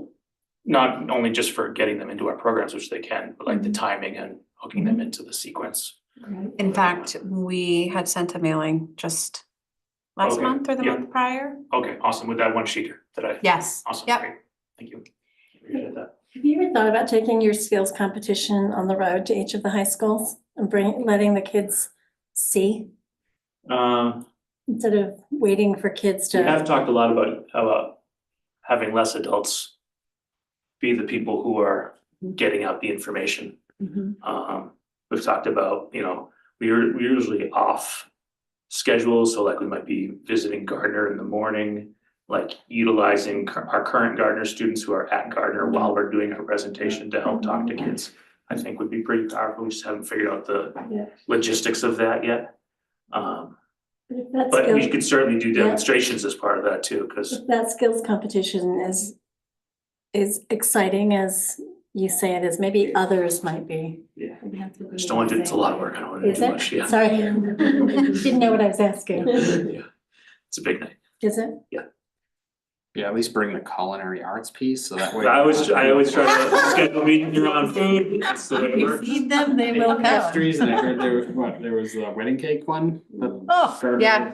Speaker 5: Not only just for getting them into our programs, which they can, but like the timing and hooking them into the sequence.
Speaker 6: In fact, we had sent a mailing just last
Speaker 5: Okay,
Speaker 6: month or the
Speaker 5: yeah.
Speaker 6: month prior.
Speaker 5: Okay, awesome, with that one sheeter that I.
Speaker 6: Yes,
Speaker 5: Awesome,
Speaker 6: yep.
Speaker 5: great, thank you. Appreciate that.
Speaker 2: Have you ever thought about taking your skills competition on the road to each of the high schools and letting the kids see instead of waiting for kids
Speaker 5: We
Speaker 2: to?
Speaker 5: have talked a lot about having less adults be the people who are getting out the information. We've talked about, we're usually off schedule, so like we might be visiting Gardner in the morning, like utilizing our current Gardner students who are at Gardner while we're doing our presentation to help talk to kids. I think would be pretty powerful. We just haven't figured out the
Speaker 2: Yeah.
Speaker 5: logistics of that yet.
Speaker 2: If that
Speaker 5: But we
Speaker 2: skill-
Speaker 5: could certainly do
Speaker 2: Yeah.
Speaker 5: demonstrations as part of that too, because
Speaker 2: if that skills competition is exciting as you say it is, maybe others might be.
Speaker 5: Yeah.
Speaker 2: Maybe have to be
Speaker 5: just don't want to, it's a lot of work. I don't want to do
Speaker 2: Is
Speaker 5: too much,
Speaker 2: it?
Speaker 5: yeah.
Speaker 2: Sorry, didn't know what I was asking.
Speaker 5: Yeah. It's a big night.
Speaker 2: Is it?
Speaker 3: Yeah, at least bring the culinary arts piece, so that way.
Speaker 5: I always try to schedule meetings around food. That's the way it
Speaker 1: You
Speaker 5: works.
Speaker 1: feed them, they will come.
Speaker 3: Pastries, and I heard there was a wedding cake one.
Speaker 1: Oh,
Speaker 6: yeah.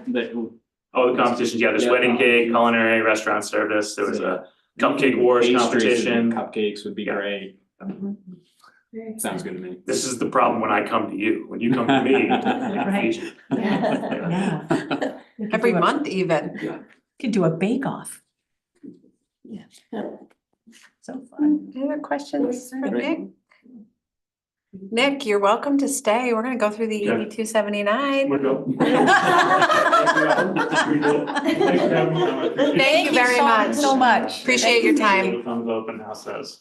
Speaker 5: Oh, the competitions, yeah, there's
Speaker 3: Yeah.
Speaker 5: wedding cake, culinary, restaurant service, there was a cupcake wars competition.
Speaker 3: Cupcakes would be
Speaker 5: Yeah.
Speaker 3: great. Sounds good to me.
Speaker 5: This is the problem when I come to you. When you come to me, I feed you.
Speaker 1: yeah. We could
Speaker 6: Every
Speaker 1: do a-
Speaker 6: month even.
Speaker 1: Could do a bake-off. Yeah. So fun.
Speaker 6: Any other questions for Nick? Nick, you're welcome to stay. We're gonna go through the
Speaker 5: Okay.
Speaker 6: 8279.
Speaker 5: We're good.
Speaker 6: Thank you very much.
Speaker 1: So much.
Speaker 6: Appreciate your time.
Speaker 5: Thumbs up and house says,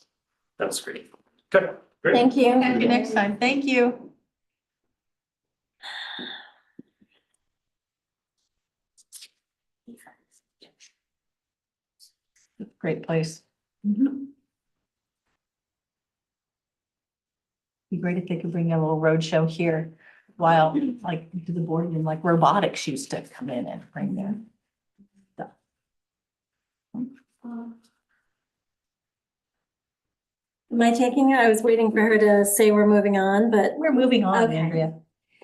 Speaker 5: that's great. Okay, great.
Speaker 2: Thank you.
Speaker 1: Catch you next time. Thank you. Great place. Be great if they could bring a little road show here while like to the board and like robotics used to come in and bring their stuff.
Speaker 2: Am I taking her? I was waiting for her to say we're moving on, but
Speaker 1: We're moving on,
Speaker 2: Okay.
Speaker 1: Andrea.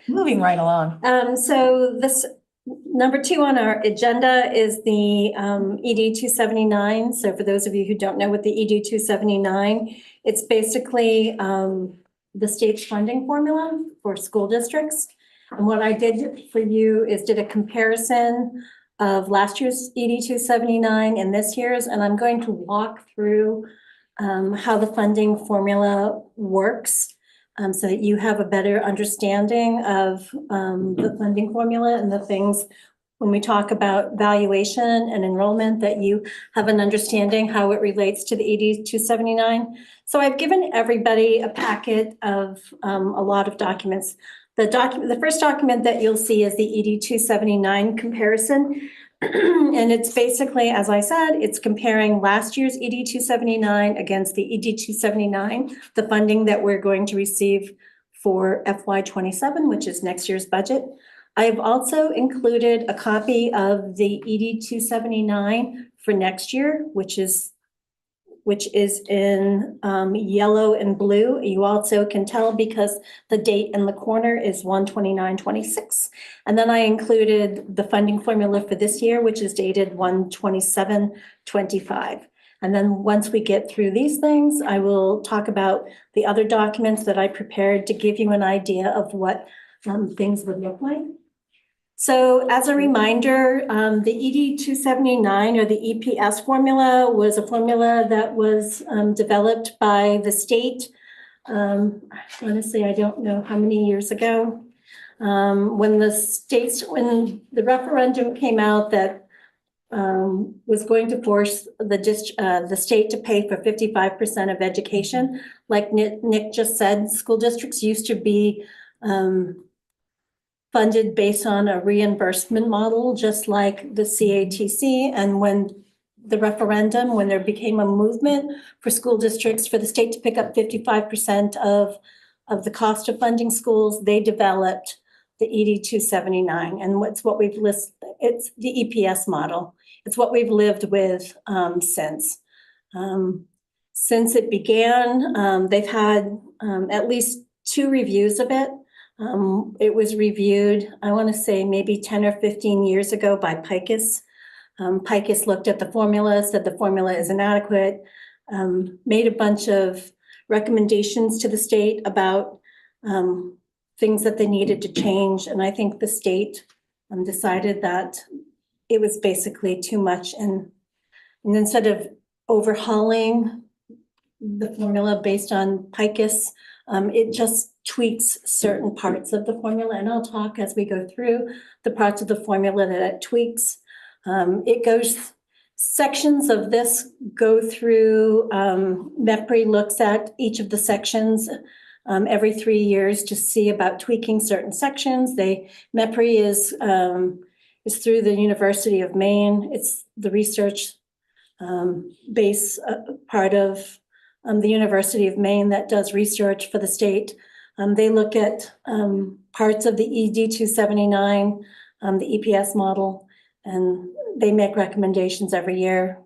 Speaker 1: Moving right along.
Speaker 2: So this, number 2 on our agenda is the ED 279. So for those of you who don't know what the ED 279, it's basically the state's funding formula for school districts. And what I did for you is did a comparison of last year's ED 279 and this year's, and I'm going to walk through how the funding formula works. So that you have a better understanding of the funding formula and the things when we talk about valuation and enrollment, that you have an understanding how it relates to the ED 279. So I've given everybody a packet of a lot of documents. The first document that you'll see is the ED 279 comparison. And it's basically, as I said, it's comparing last year's ED 279 against the ED 279, the funding that we're going to receive for FY '27, which is next year's budget. I've also included a copy of the ED 279 for next year, which is in yellow and blue. You also can tell because the date in the corner is 1/29/26. And then I included the funding formula for this year, which is dated 1/27/25. And then once we get through these things, I will talk about the other documents that I prepared to give you an idea of what things would look like. So as a reminder, the ED 279 or the EPS formula was a formula that was developed by the state. Honestly, I don't know how many years ago. When the referendum came out that was going to force the state to pay for 55% of education, like Nick just said, school districts used to be funded based on a reimbursement model, just like the CATC. And when the referendum, when there became a movement for school districts, for the state to pick up 55% of the cost of funding schools, they developed the ED 279. And it's what we've listed, it's the EPS model. It's what we've lived with since. Since it began, they've had at least 2 reviews of it. It was reviewed, I want to say maybe 10 or 15 years ago by PICUS. PICUS looked at the formula, said the formula is inadequate, made a bunch of recommendations to the state about things that they needed to change. And I think the state decided that it was basically too much. And instead of overhauling the formula based on PICUS, it just tweaks certain parts of the formula, and I'll talk as we go through the parts of the formula that it tweaks. Sections of this go through, MEPRI looks at each of the sections every 3 years to see about tweaking certain sections. MEPRI is through the University of Maine. It's the research base part of the University of Maine that does research for the state. They look at parts of the ED 279, the EPS model, and they make recommendations every year.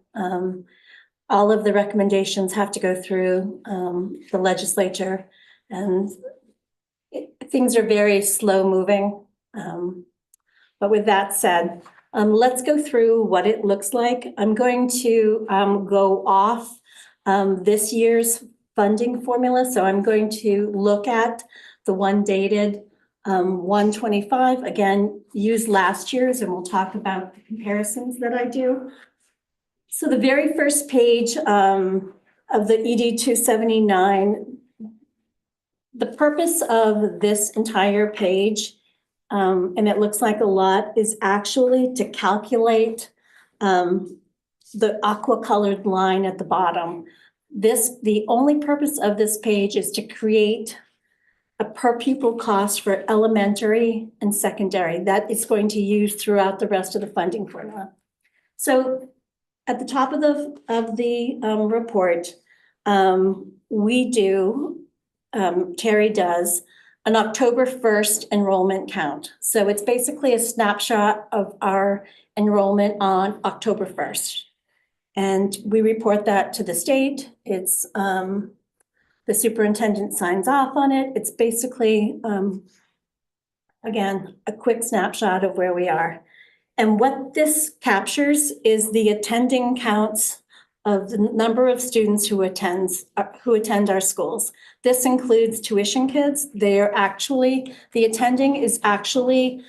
Speaker 2: All of the recommendations have to go through the legislature, and things are very slow moving. But with that said, let's go through what it looks like. I'm going to go off this year's funding formula. So I'm going to look at the one dated 1/25, again, use last year's, and we'll talk about the comparisons that I do. So the very first page of the ED 279, the purpose of this entire page, and it looks like a lot, is actually to calculate the aqua colored line at the bottom. The only purpose of this page is to create a per pupil cost for elementary and secondary that it's going to use throughout the rest of the funding formula. So at the top of the report, we do Terry does an October 1st enrollment count. So it's basically a snapshot of our enrollment on October 1st. And we report that to the state. It's, the superintendent signs off on it. It's basically, again, a quick snapshot of where we are. And what this captures is the attending counts of the number of students who attend our schools. This includes tuition kids. The attending is actually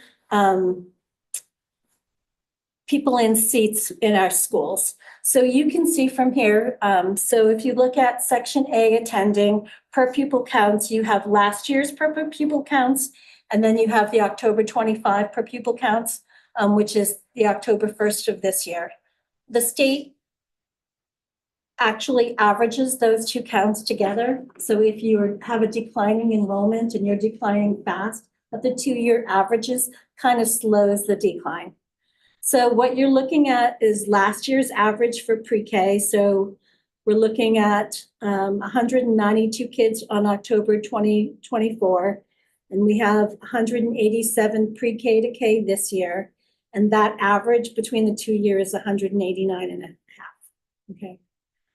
Speaker 2: people in seats in our schools. So you can see from here, so if you look at section A, attending per pupil counts, you have last year's per pupil counts, and then you have the October 25 per pupil counts, which is the October 1st of this year. The state actually averages those two counts together. So if you have a declining enrollment and you're declining fast, but the 2-year averages kind of slows the decline. So what you're looking at is last year's average for pre-K. So we're looking at 192 kids on October 2024, and we have 187 pre-K to K this year. And that average between the 2 years is 189 and a half, okay?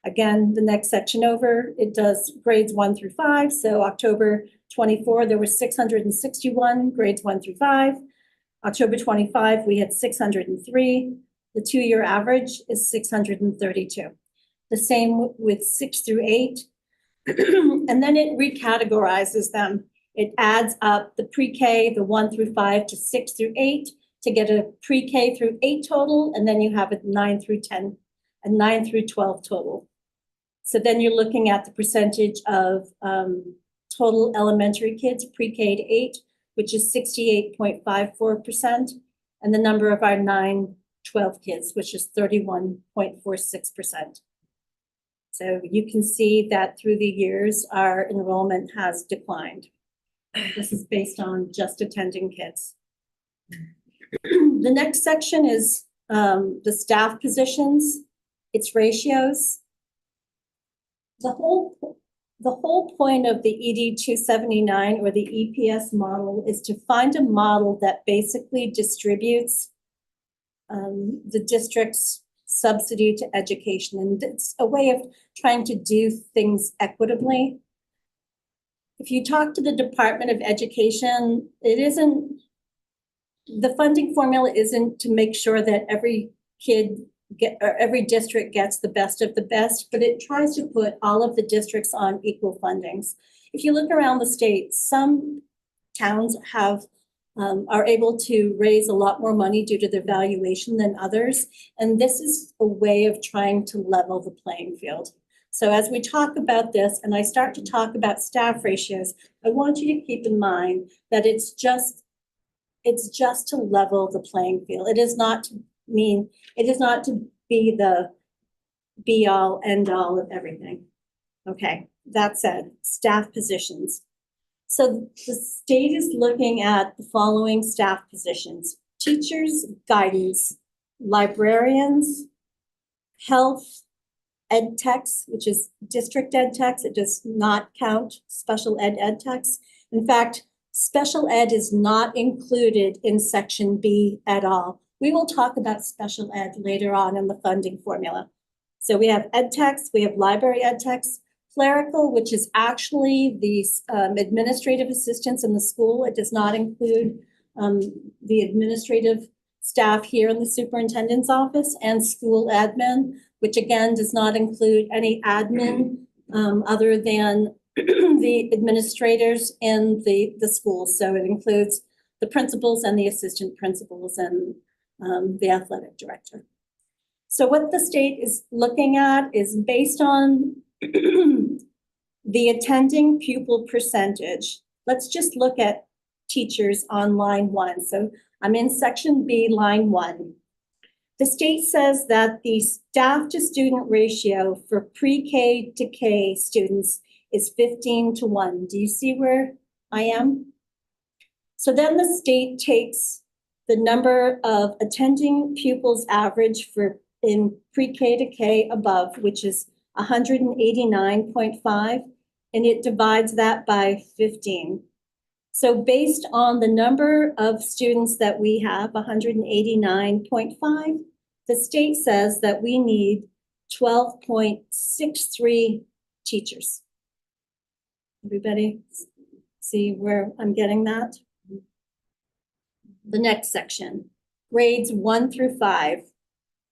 Speaker 2: Again, the next section over, it does grades 1 through 5. So October 24, there were 661 grades 1 through 5. October 25, we had 603. The 2-year average is 632. The same with 6 through 8. And then it recategorizes them. It adds up the pre-K, the 1 through 5 to 6 through 8 to get a pre-K through 8 total. And then you have a 9 through 10, a 9 through 12 total. So then you're looking at the percentage of total elementary kids, pre-K to 8, which is 68.54%, and the number of our 9-12 kids, which is 31.46%. So you can see that through the years, our enrollment has declined. This is based on just attending kids. The next section is the staff positions, its ratios. The whole point of the ED 279 or the EPS model is to find a model that basically distributes the district's subsidy to education. And it's a way of trying to do things equitably. If you talk to the Department of Education, the funding formula isn't to make sure that every kid or every district gets the best of the best, but it tries to put all of the districts on equal fundings. If you look around the state, some towns are able to raise a lot more money due to their valuation than others. And this is a way of trying to level the playing field. So as we talk about this and I start to talk about staff ratios, I want you to keep in mind that it's just to level the playing field. It is not to be the be all end all of everything. Okay, that said, staff positions. So the state is looking at the following staff positions: teachers, guidance, librarians, health, ed techs, which is district ed techs. It does not count special ed techs. In fact, special ed is not included in section B at all. We will talk about special ed later on in the funding formula. So we have ed techs, we have library ed techs, clerical, which is actually the administrative assistants in the school. It does not include the administrative staff here in the superintendent's office, and school admin, which again does not include any admin other than the administrators in the schools. So it includes the principals and the assistant principals and the athletic director. So what the state is looking at is based on the attending pupil percentage. Let's just look at teachers on line 1. So I'm in section B, line 1. The state says that the staff to student ratio for pre-K to K students is 15:1. Do you see where I am? So then the state takes the number of attending pupils average for in pre-K to K above, which is 189.5, and it divides that by 15. So based on the number of students that we have, 189.5, the state says that we need 12.63 teachers. Everybody see where I'm getting that? The next section, grades 1 through 5.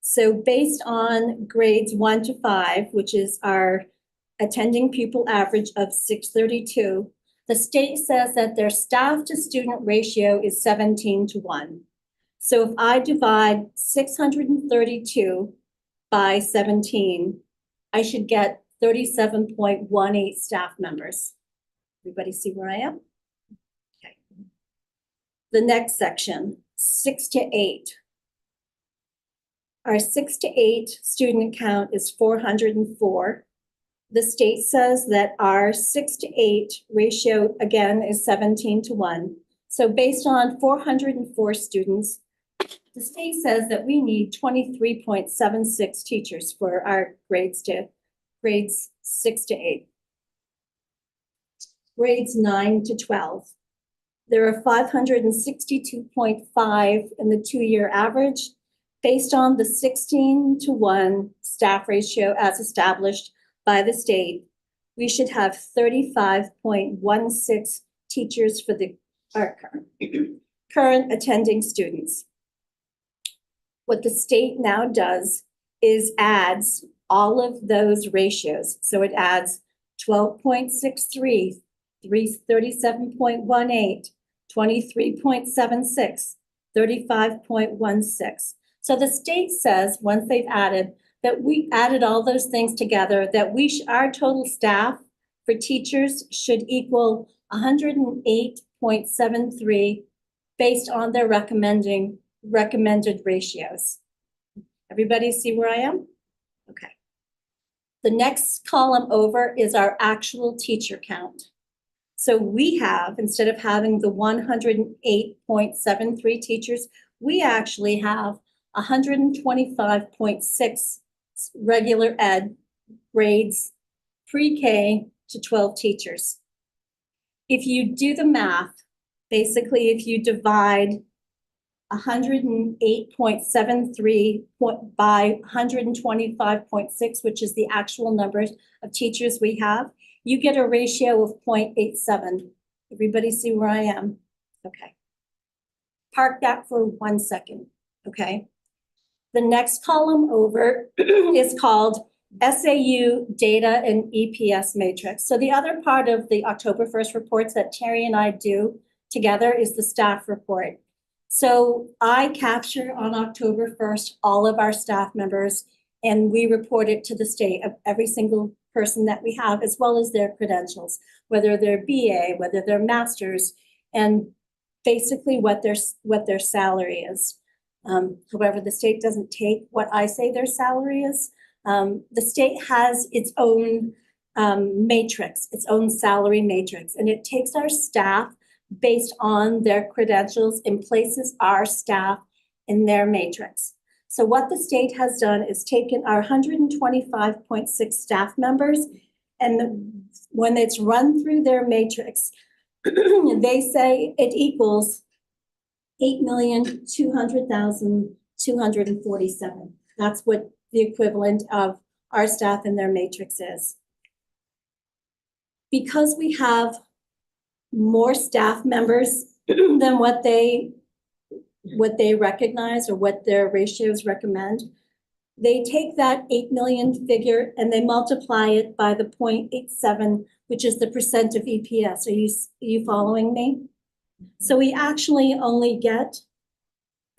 Speaker 2: So based on grades 1 to 5, which is our attending pupil average of 632, the state says that their staff to student ratio is 17:1. So if I divide 632 by 17, I should get 37.18 staff members. Everybody see where I am? Okay. The next section, 6 to 8. Our 6 to 8 student count is 404. The state says that our 6 to 8 ratio, again, is 17:1. So based on 404 students, the state says that we need 23.76 teachers for our grades 6 to 8. Grades 9 to 12. There are 562.5 in the 2-year average. Based on the 16:1 staff ratio as established by the state, we should have 35.16 teachers for our current attending students. What the state now does is adds all of those ratios. So it adds 12.63, 37.18, 23.76, 35.16. So the state says, once they've added, that we added all those things together, that our total staff for teachers should equal 108.73 based on their recommended ratios. Everybody see where I am? Okay. The next column over is our actual teacher count. So we have, instead of having the 108.73 teachers, we actually have 125.6 regular ed grades, pre-K to 12 teachers. If you do the math, basically if you divide 108.73 by 125.6, which is the actual numbers of teachers we have, you get a ratio of 0.87. Everybody see where I am? Okay. Park that for 1 second, okay? The next column over is called SAU data and EPS matrix. So the other part of the October 1st reports that Terry and I do together is the staff report. So I capture on October 1st all of our staff members, and we report it to the state of every single person that we have, as well as their credentials, whether they're BA, whether they're masters, and basically what their salary is. However, the state doesn't take what I say their salary is. The state has its own matrix, its own salary matrix, and it takes our staff based on their credentials and places our staff in their matrix. So what the state has done is taken our 125.6 staff members, and when it's run through their matrix, they say it equals 8,200,247. That's what the equivalent of our staff in their matrix is. Because we have more staff members than what they recognize or what their ratios recommend, they take that 8 million figure and they multiply it by the 0.87, which is the percent of EPS. Are you following me? So we actually only get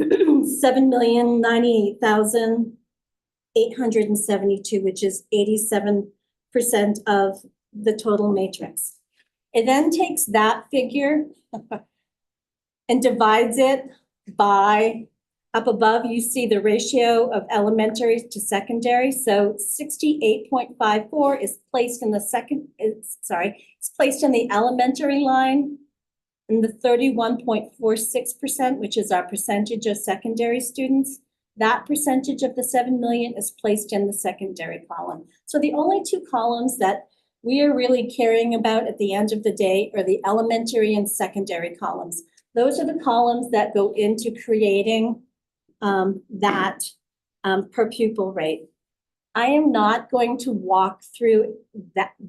Speaker 2: 7,098,872, which is 87% of the total matrix. It then takes that figure and divides it by, up above, you see the ratio of elementary to secondary. So 68.54 is placed in the it's placed in the elementary line. And the 31.46%, which is our percentage of secondary students, that percentage of the 7 million is placed in the secondary column. So the only two columns that we are really caring about at the end of the day are the elementary and secondary columns. Those are the columns that go into creating that per pupil rate. I am not going to walk through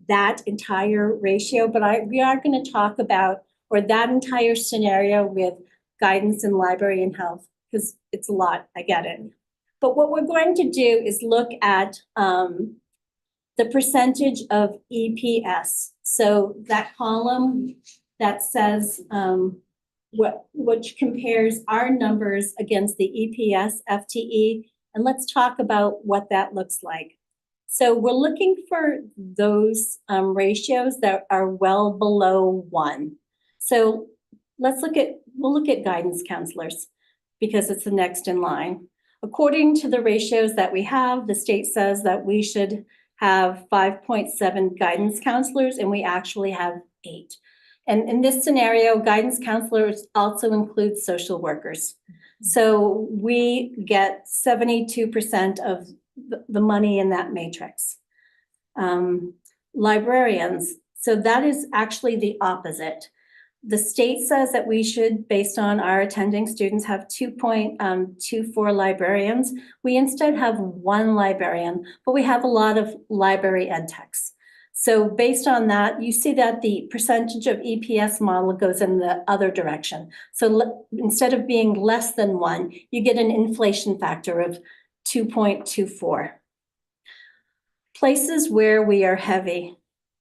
Speaker 2: that entire ratio, but we are going to talk about, or that entire scenario with guidance and library and health, because it's a lot, I get it. But what we're going to do is look at the percentage of EPS. So that column that says which compares our numbers against the EPS FTE. And let's talk about what that looks like. So we're looking for those ratios that are well below 1. So we'll look at guidance counselors because it's the next in line. According to the ratios that we have, the state says that we should have 5.7 guidance counselors, and we actually have 8. And in this scenario, guidance counselors also include social workers. So we get 72% of the money in that matrix. Librarians, so that is actually the opposite. The state says that we should, based on our attending students, have 2.24 librarians. We instead have 1 librarian, but we have a lot of library ed techs. So based on that, you see that the percentage of EPS model goes in the other direction. So instead of being less than 1, you get an inflation factor of 2.24. Places where we are heavy,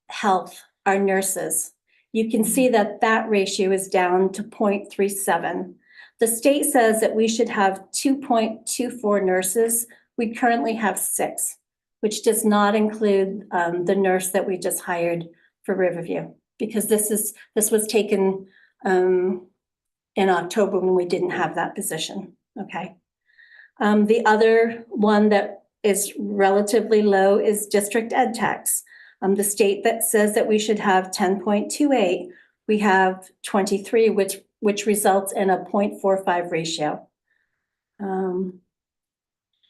Speaker 2: health, our nurses. You can see that that ratio is down to 0.37. The state says that we should have 2.24 nurses. We currently have 6, which does not include the nurse that we just hired for Riverview, because this was taken in October when we didn't have that position, okay? The other one that is relatively low is district ed techs. The state that says that we should have 10.28, we have 23, which results in a 0.45 ratio.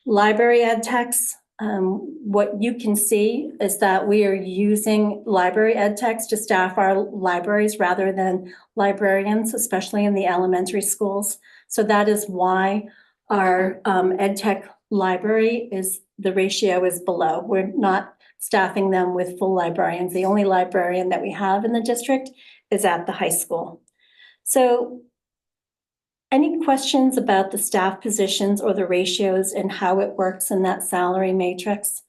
Speaker 2: Library ed techs, what you can see is that we are using library ed techs to staff our libraries rather than librarians, especially in the elementary schools. So that is why our ed tech library the ratio is below. We're not staffing them with full librarians. The only librarian that we have in the district is at the high school. So any questions about the staff positions or the ratios and how it works in that salary matrix?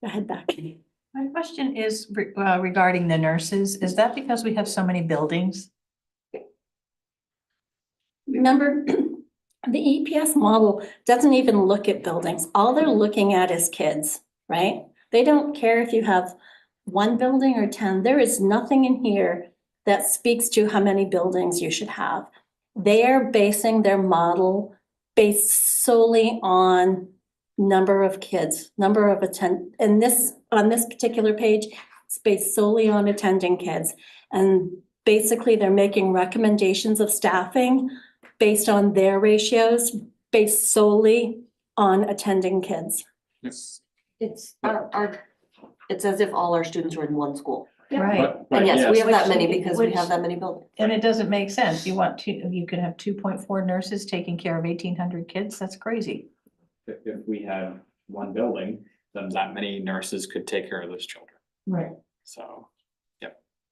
Speaker 2: Go ahead, Becky.
Speaker 1: My question is regarding the nurses. Is that because we have so many buildings?
Speaker 2: Remember, the EPS model doesn't even look at buildings. All they're looking at is kids, right? They don't care if you have 1 building or 10. There is nothing in here that speaks to how many buildings you should have. They are basing their model based solely on number of kids, number of and on this particular page, it's based solely on attending kids. And basically they're making recommendations of staffing based on their ratios, based solely on attending kids.
Speaker 3: Yes.
Speaker 7: It's it's as if all our students are in one school.
Speaker 1: Right.
Speaker 7: And yes, we have that many
Speaker 1: Which-
Speaker 7: because we
Speaker 1: which-
Speaker 7: have that many buildings.
Speaker 1: And it doesn't make sense. You could have 2.4 nurses taking care of 1,800 kids. That's crazy.
Speaker 3: If we had 1 building, then that many nurses could take care of those children.
Speaker 1: Right.
Speaker 3: So,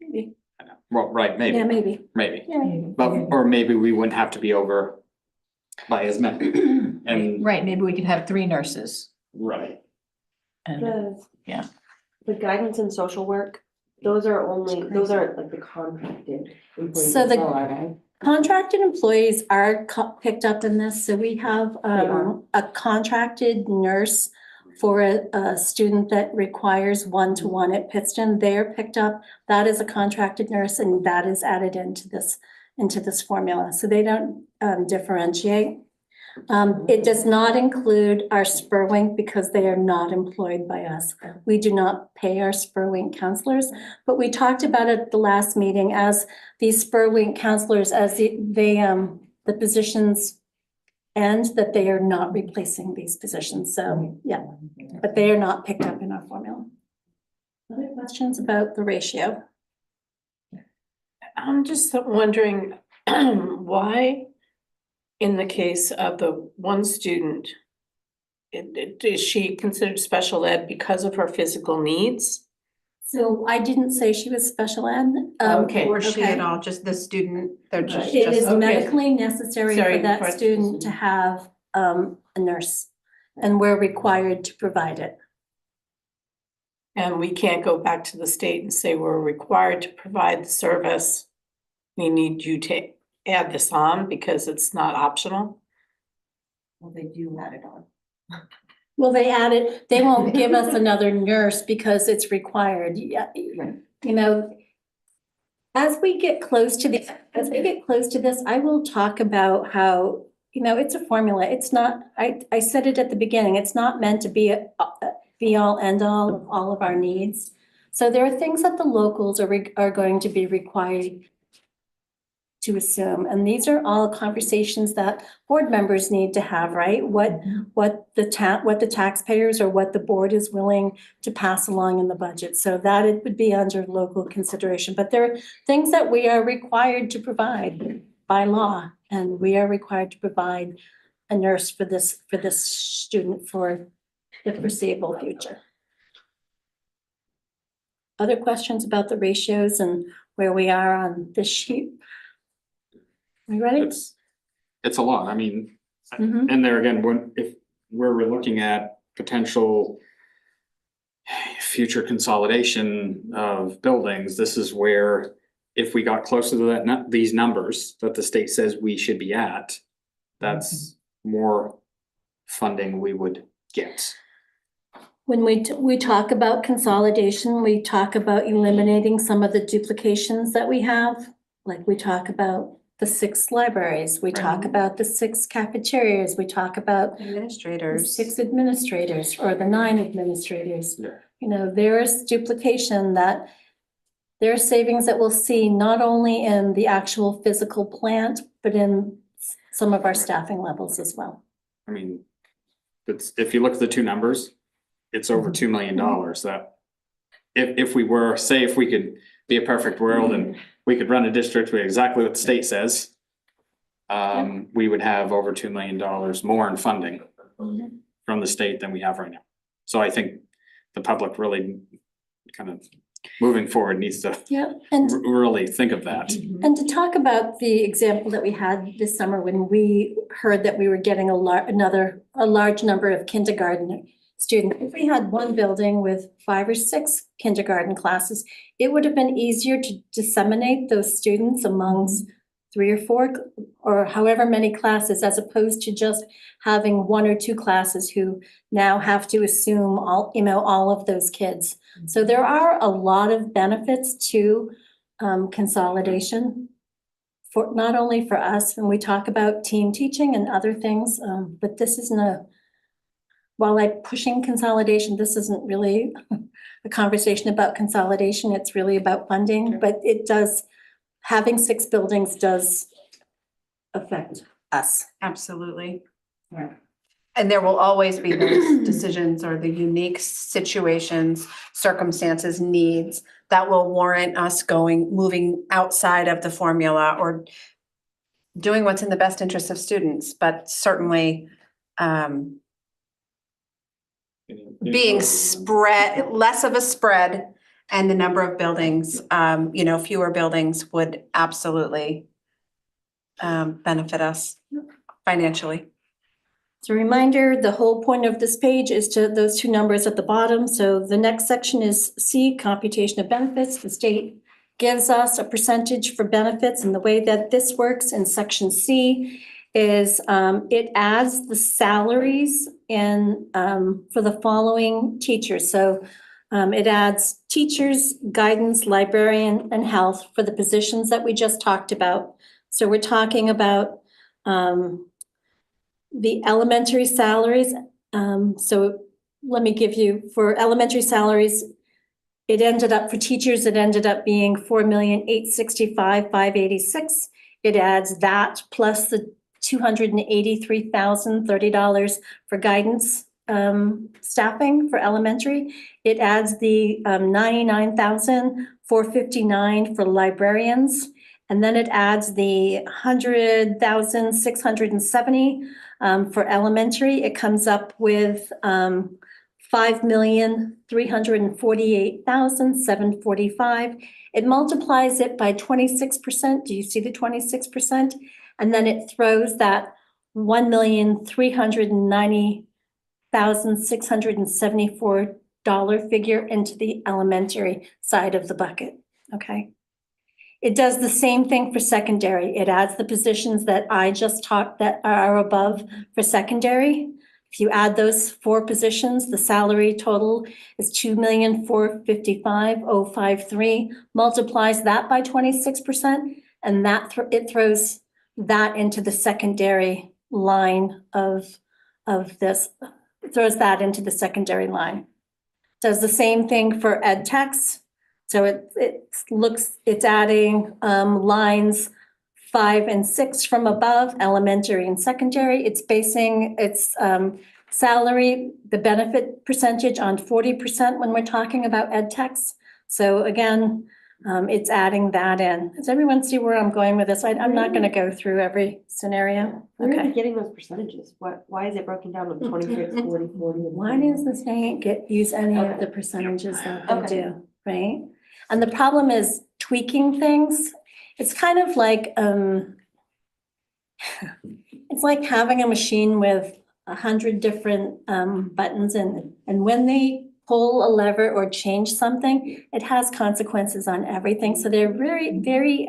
Speaker 2: Maybe.
Speaker 3: I know. Well, right,
Speaker 2: Yeah,
Speaker 3: maybe,
Speaker 2: maybe.
Speaker 3: maybe. But, or maybe we wouldn't have to be over by as many. And,
Speaker 1: Right, maybe we could have 3 nurses
Speaker 3: right.
Speaker 1: and, yeah.
Speaker 7: The guidance and social work, those aren't like the contracted employees
Speaker 2: So
Speaker 7: as
Speaker 2: the-
Speaker 7: well, are they?
Speaker 2: Contracted employees are picked up in this. So we have
Speaker 7: are.
Speaker 2: a contracted nurse for a student that requires 1-to-1 at Pittston. They're picked up. That is a contracted nurse, and that is added into this formula. So they don't differentiate. It does not include our Spurwink because they are not employed by us. We do not pay our Spurwink counselors, but we talked about it at the last meeting as these Spurwink counselors, as the positions end, that they are not replacing these positions. So, yeah, but they are not picked up in our formula. Other questions about the ratio?
Speaker 8: I'm just wondering why, in the case of the one student, is she considered special ed because of her physical needs?
Speaker 2: So I didn't say she was special ed.
Speaker 8: Okay.
Speaker 6: Or she
Speaker 2: Okay.
Speaker 6: at all, just the student, they're just.
Speaker 2: It is
Speaker 8: Okay.
Speaker 2: medically necessary for
Speaker 8: Sorry,
Speaker 2: that
Speaker 8: for-
Speaker 2: student to have a nurse, and we're required to provide it.
Speaker 8: And we can't go back to the state and say we're required to provide the service. We need you to add this on because it's not optional.
Speaker 1: Well, they do add it on.
Speaker 2: Well, they added, they won't give us another nurse because it's required. Yeah, you know, as we get close to this, I will talk about how, it's a formula. It's not, I said it at the beginning, it's not meant to be a be all end all of all of our needs. So there are things that the locals are going to be required to assume, and these are all conversations that board members need to have, right? What the taxpayers or what the board is willing to pass along in the budget, so that it would be under local consideration. But there are things that we are required to provide by law, and we are required to provide a nurse for this student for the foreseeable future. Other questions about the ratios and where we are on this sheet? Are you ready?
Speaker 3: It's a lot, I mean,
Speaker 2: Mhm.
Speaker 3: and there again, if we're looking at potential future consolidation of buildings, this is where if we got closer to that, these numbers that the state says we should be at, that's more funding we would get.
Speaker 2: When we talk about consolidation, we talk about eliminating some of the duplications that we have. Like we talk about the 6 libraries, we talk about the 6 cafeterias, we talk about the
Speaker 6: Administrators.
Speaker 2: 6 administrators or the 9 administrators.
Speaker 3: Yeah.
Speaker 2: There's duplication that there are savings that we'll see not only in the actual physical plant, but in some of our staffing levels as well.
Speaker 3: I mean, if you look at the two numbers, it's over $2 million that if we were, say, if we could be a perfect world and we could run a district with exactly what the state says, we would have over $2 million more in funding from the state than we have right now. So I think the public really kind of moving forward needs to
Speaker 2: Yeah, and
Speaker 3: really think of that.
Speaker 2: And to talk about the example that we had this summer when we heard that we were getting a large number of kindergarten students. If we had one building with 5 or 6 kindergarten classes, it would have been easier to disseminate those students amongst 3 or 4 or however many classes, as opposed to just having 1 or 2 classes who now have to assume all of those kids. So there are a lot of benefits to consolidation for not only for us when we talk about team teaching and other things, but this isn't while I'm pushing consolidation, this isn't really a conversation about consolidation. It's really about funding, but having 6 buildings does affect us.
Speaker 6: Absolutely.
Speaker 2: Yeah.
Speaker 6: And there will always be those decisions or the unique situations, circumstances, needs that will warrant us moving outside of the formula or doing what's in the best interest of students, but certainly being spread, less of a spread, and the number of buildings, fewer buildings would absolutely benefit us financially.
Speaker 2: So a reminder, the whole point of this page is to those 2 numbers at the bottom. So the next section is C, computation of benefits. The state gives us a percentage for benefits, and the way that this works in section C is it adds the salaries in for the following teachers. So it adds teachers, guidance, librarian, and health for the positions that we just talked about. So we're talking about the elementary salaries. So let me give you, for elementary salaries, for teachers, it ended up being $4,865,586. It adds that plus the $283,030 for guidance staffing for elementary. It adds the 99,459 for librarians. And then it adds the 100,670 for elementary. It comes up with 5,348,745. It multiplies it by 26%. Do you see the 26%? And then it throws that 1,390,674 figure into the elementary side of the bucket, okay? It does the same thing for secondary. It adds the positions that I just talked that are above for secondary. If you add those 4 positions, the salary total is 2,455,053, multiplies that by 26%, and it throws that into the secondary line of this, it throws that into the secondary line. Does the same thing for ed techs. So it's adding lines 5 and 6 from above, elementary and secondary. It's basing its salary, the benefit percentage on 40% when we're talking about ed techs. So again, it's adding that in. Does everyone see where I'm going with this? I'm not going to go through every scenario.
Speaker 7: Where are
Speaker 2: Okay.
Speaker 7: you getting those percentages? Why is it broken down with 26, 40, 40?
Speaker 2: Why does the state use any of the percentages that they
Speaker 7: Okay.
Speaker 2: do, right? And the problem is tweaking things. It's kind of like, it's like having a machine with 100 different buttons and when they pull a lever or change something, it has consequences on everything. So they're very, very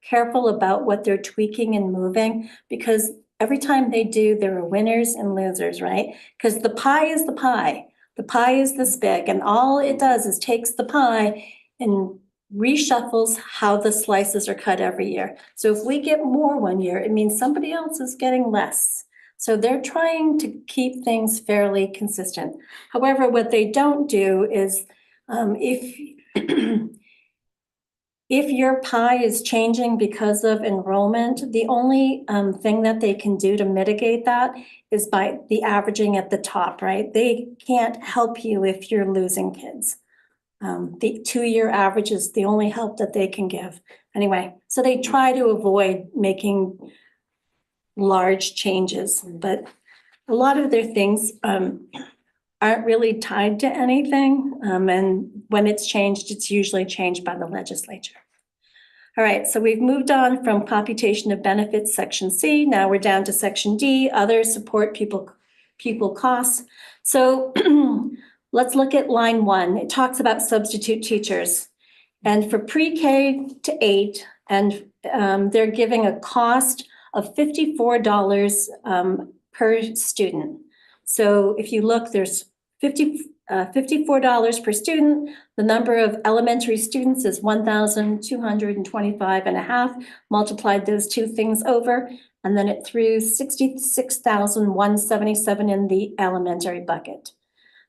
Speaker 2: careful about what they're tweaking and moving, because every time they do, there are winners and losers, right? Because the pie is the pie. The pie is this big, and all it does is takes the pie and reshuffles how the slices are cut every year. So if we get more one year, it means somebody else is getting less. So they're trying to keep things fairly consistent. However, what they don't do is if your pie is changing because of enrollment, the only thing that they can do to mitigate that is by the averaging at the top, right? They can't help you if you're losing kids. The 2-year average is the only help that they can give. Anyway, so they try to avoid making large changes, but a lot of their things aren't really tied to anything. And when it's changed, it's usually changed by the legislature. All right, so we've moved on from computation of benefits, section C. Now we're down to section D, other support pupil costs. So let's look at line 1. It talks about substitute teachers. And for pre-K to 8, and they're giving a cost of $54 per student. So if you look, there's $54 per student. The number of elementary students is 1,225 and a half. Multiplied those two things over, and then it threw 66,177 in the elementary bucket.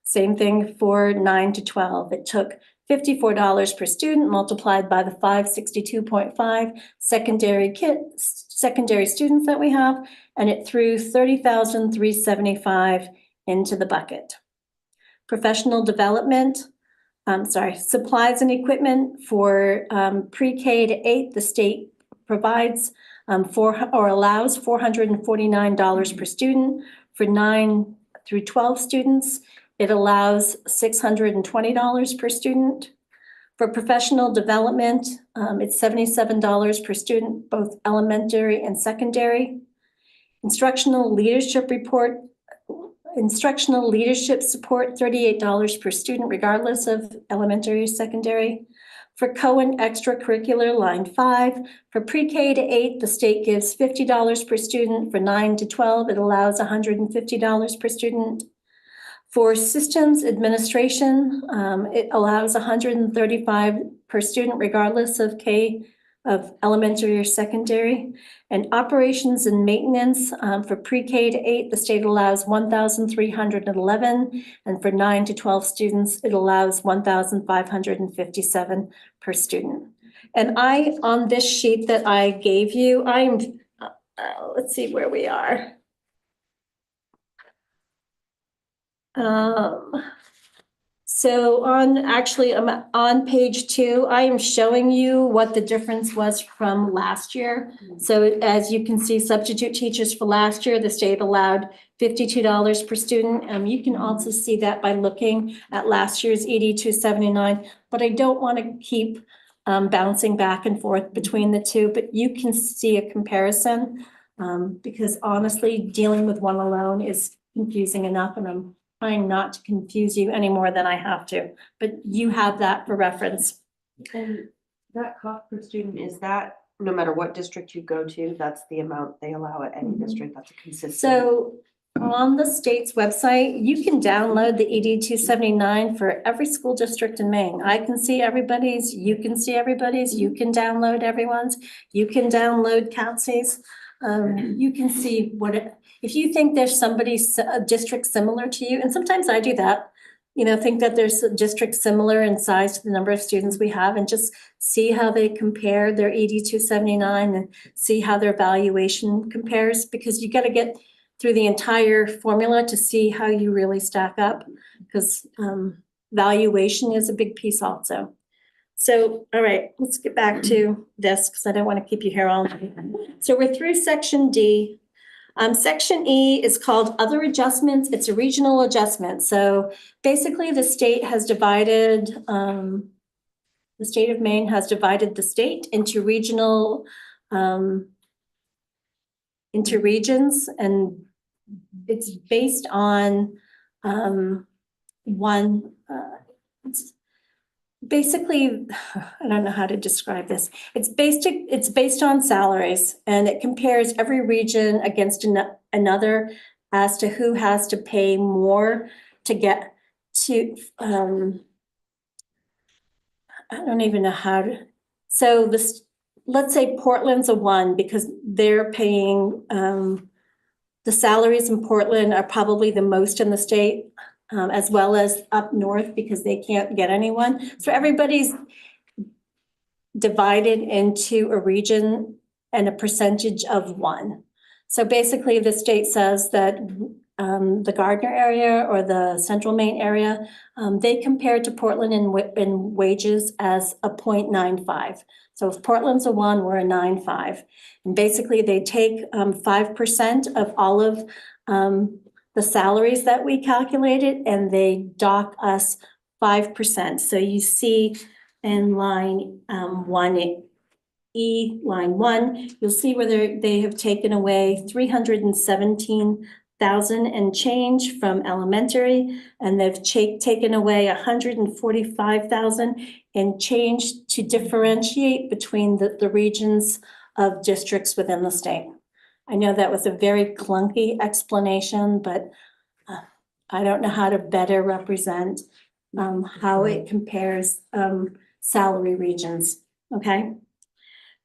Speaker 2: Same thing for 9 to 12. It took $54 per student multiplied by the 562.5 secondary students that we have, and it threw 30,375 into the bucket. Professional development, supplies and equipment for pre-K to 8, the state provides allows $449 per student. For 9 through 12 students, it allows $620 per student. For professional development, it's $77 per student, both elementary and secondary. Instructional leadership support, $38 per student, regardless of elementary or secondary. For co-and extracurricular, line 5. For pre-K to 8, the state gives $50 per student. For 9 to 12, it allows $150 per student. For systems administration, it allows $135 per student, regardless of elementary or secondary. And operations and maintenance, for pre-K to 8, the state allows $1,311, and for 9 to 12 students, it allows $1,557 per student. And on this sheet that I gave you, let's see where we are. So actually, on page 2, I am showing you what the difference was from last year. So as you can see, substitute teachers for last year, the state allowed $52 per student. You can also see that by looking at last year's ED-279, but I don't want to keep bouncing back and forth between the two, but you can see a comparison. Because honestly, dealing with one alone is confusing enough, and I'm trying not to confuse you any more than I have to, but you have that for reference.
Speaker 7: And that cost per student, is that no matter what district you go to, that's the amount they allow at any district, that's a consistent?
Speaker 2: So on the state's website, you can download the ED-279 for every school district in Maine. I can see everybody's, you can see everybody's, you can download everyone's, you can download Kelsey's. You can see if you think there's a district similar to you, and sometimes I do that, think that there's a district similar in size to the number of students we have, and just see how they compare their ED-279 and see how their valuation compares, because you got to get through the entire formula to see how you really stack up, because valuation is a big piece also. So, all right, let's get back to this because I don't want to keep you here all night. So we're through section D. Section E is called Other Adjustments. It's a regional adjustment. So basically the state has divided, the state of Maine has divided the state into regional, into regions, and it's based on basically, I don't know how to describe this. It's based on salaries, and it compares every region against another as to who has to pay more to get to, I don't even know how to, so let's say Portland's a 1 because they're paying, the salaries in Portland are probably the most in the state. As well as up north because they can't get anyone. So everybody's divided into a region and a percentage of 1. So basically the state says that the Gardner area or the central Maine area, they compare to Portland in wages as a 0.95. So if Portland's a 1, we're a 9.5. And basically they take 5% of all of the salaries that we calculated, and they dock us 5%. So you see in line 1E, line 1, you'll see where they have taken away 317,000 and change from elementary, and they've taken away 145,000 and change to differentiate between the regions of districts within the state. I know that was a very clunky explanation, but I don't know how to better represent how it compares salary regions, okay?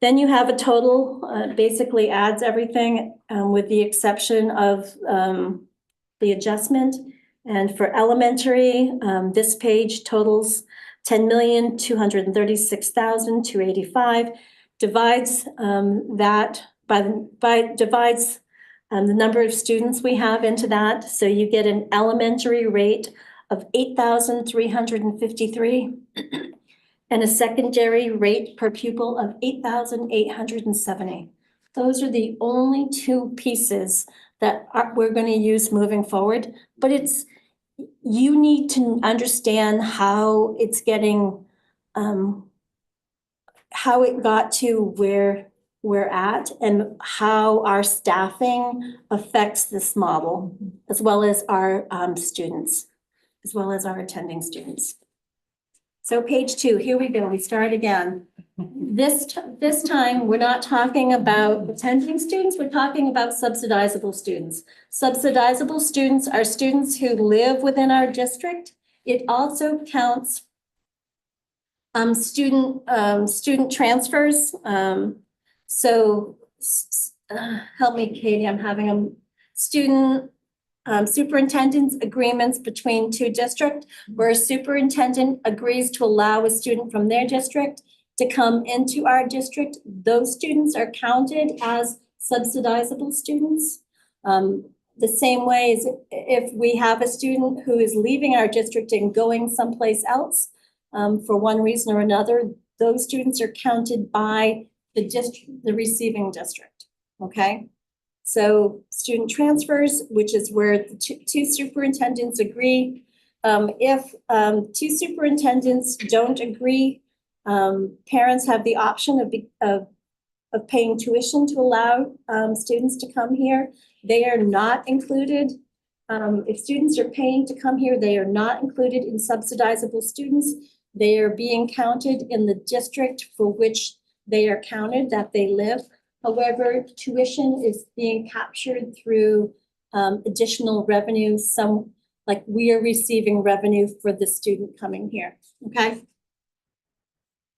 Speaker 2: Then you have a total, basically adds everything with the exception of the adjustment. And for elementary, this page totals 10,236,285, divides that divides the number of students we have into that. So you get an elementary rate of 8,353 and a secondary rate per pupil of 8,870. Those are the only 2 pieces that we're going to use moving forward, but you need to understand how it's getting, how it got to where we're at and how our staffing affects this model, as well as our students, as well as our attending students. So page 2, here we go, we start again. This time, we're not talking about attending students, we're talking about subsidizable students. Subsidizable students are students who live within our district. It also counts student transfers. So help me, Katie, I'm having a student superintendent's agreements between 2 districts, where a superintendent agrees to allow a student from their district to come into our district. Those students are counted as subsidizable students. the same way as if we have a student who is leaving our district and going someplace else, for one reason or another, those students are counted by the district, the receiving district, okay? So student transfers, which is where the two superintendents agree. If two superintendents don't agree, parents have the option of paying tuition to allow students to come here. They are not included. If students are paying to come here, they are not included in subsidizable students. They are being counted in the district for which they are counted, that they live. However, tuition is being captured through additional revenue. Some, like we are receiving revenue for the student coming here, okay?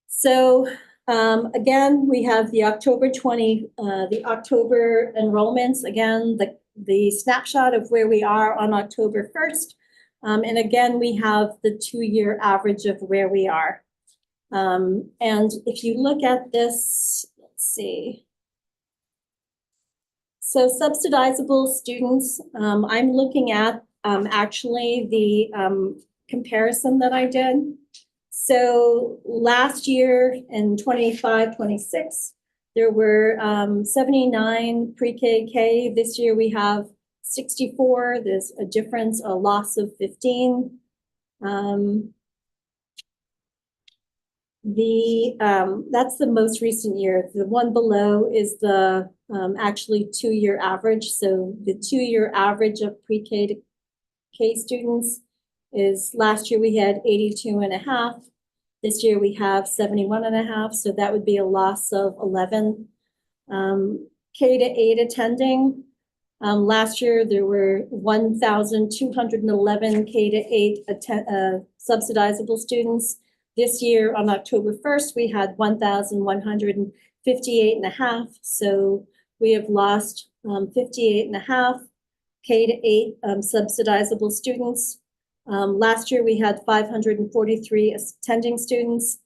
Speaker 2: So again, we have the October enrollments. Again, the snapshot of where we are on October 1st. And again, we have the 2-year average of where we are. And if you look at this, let's see. So subsidizable students, I'm looking at actually the comparison that I did. So last year in 25-26, there were 79 pre-K. This year we have 64. There's a difference, a loss of 15. That's the most recent year. The one below is the actually 2-year average. So the 2-year average of pre-K to K students is last year we had 82.5. This year we have 71.5. So that would be a loss of 11. K to 8 attending. Last year there were 1,211 K to 8 subsidizable students. This year on October 1st, we had 1,158.5. So we have lost 58.5 K to 8 subsidizable students. Last year we had 543 attending students.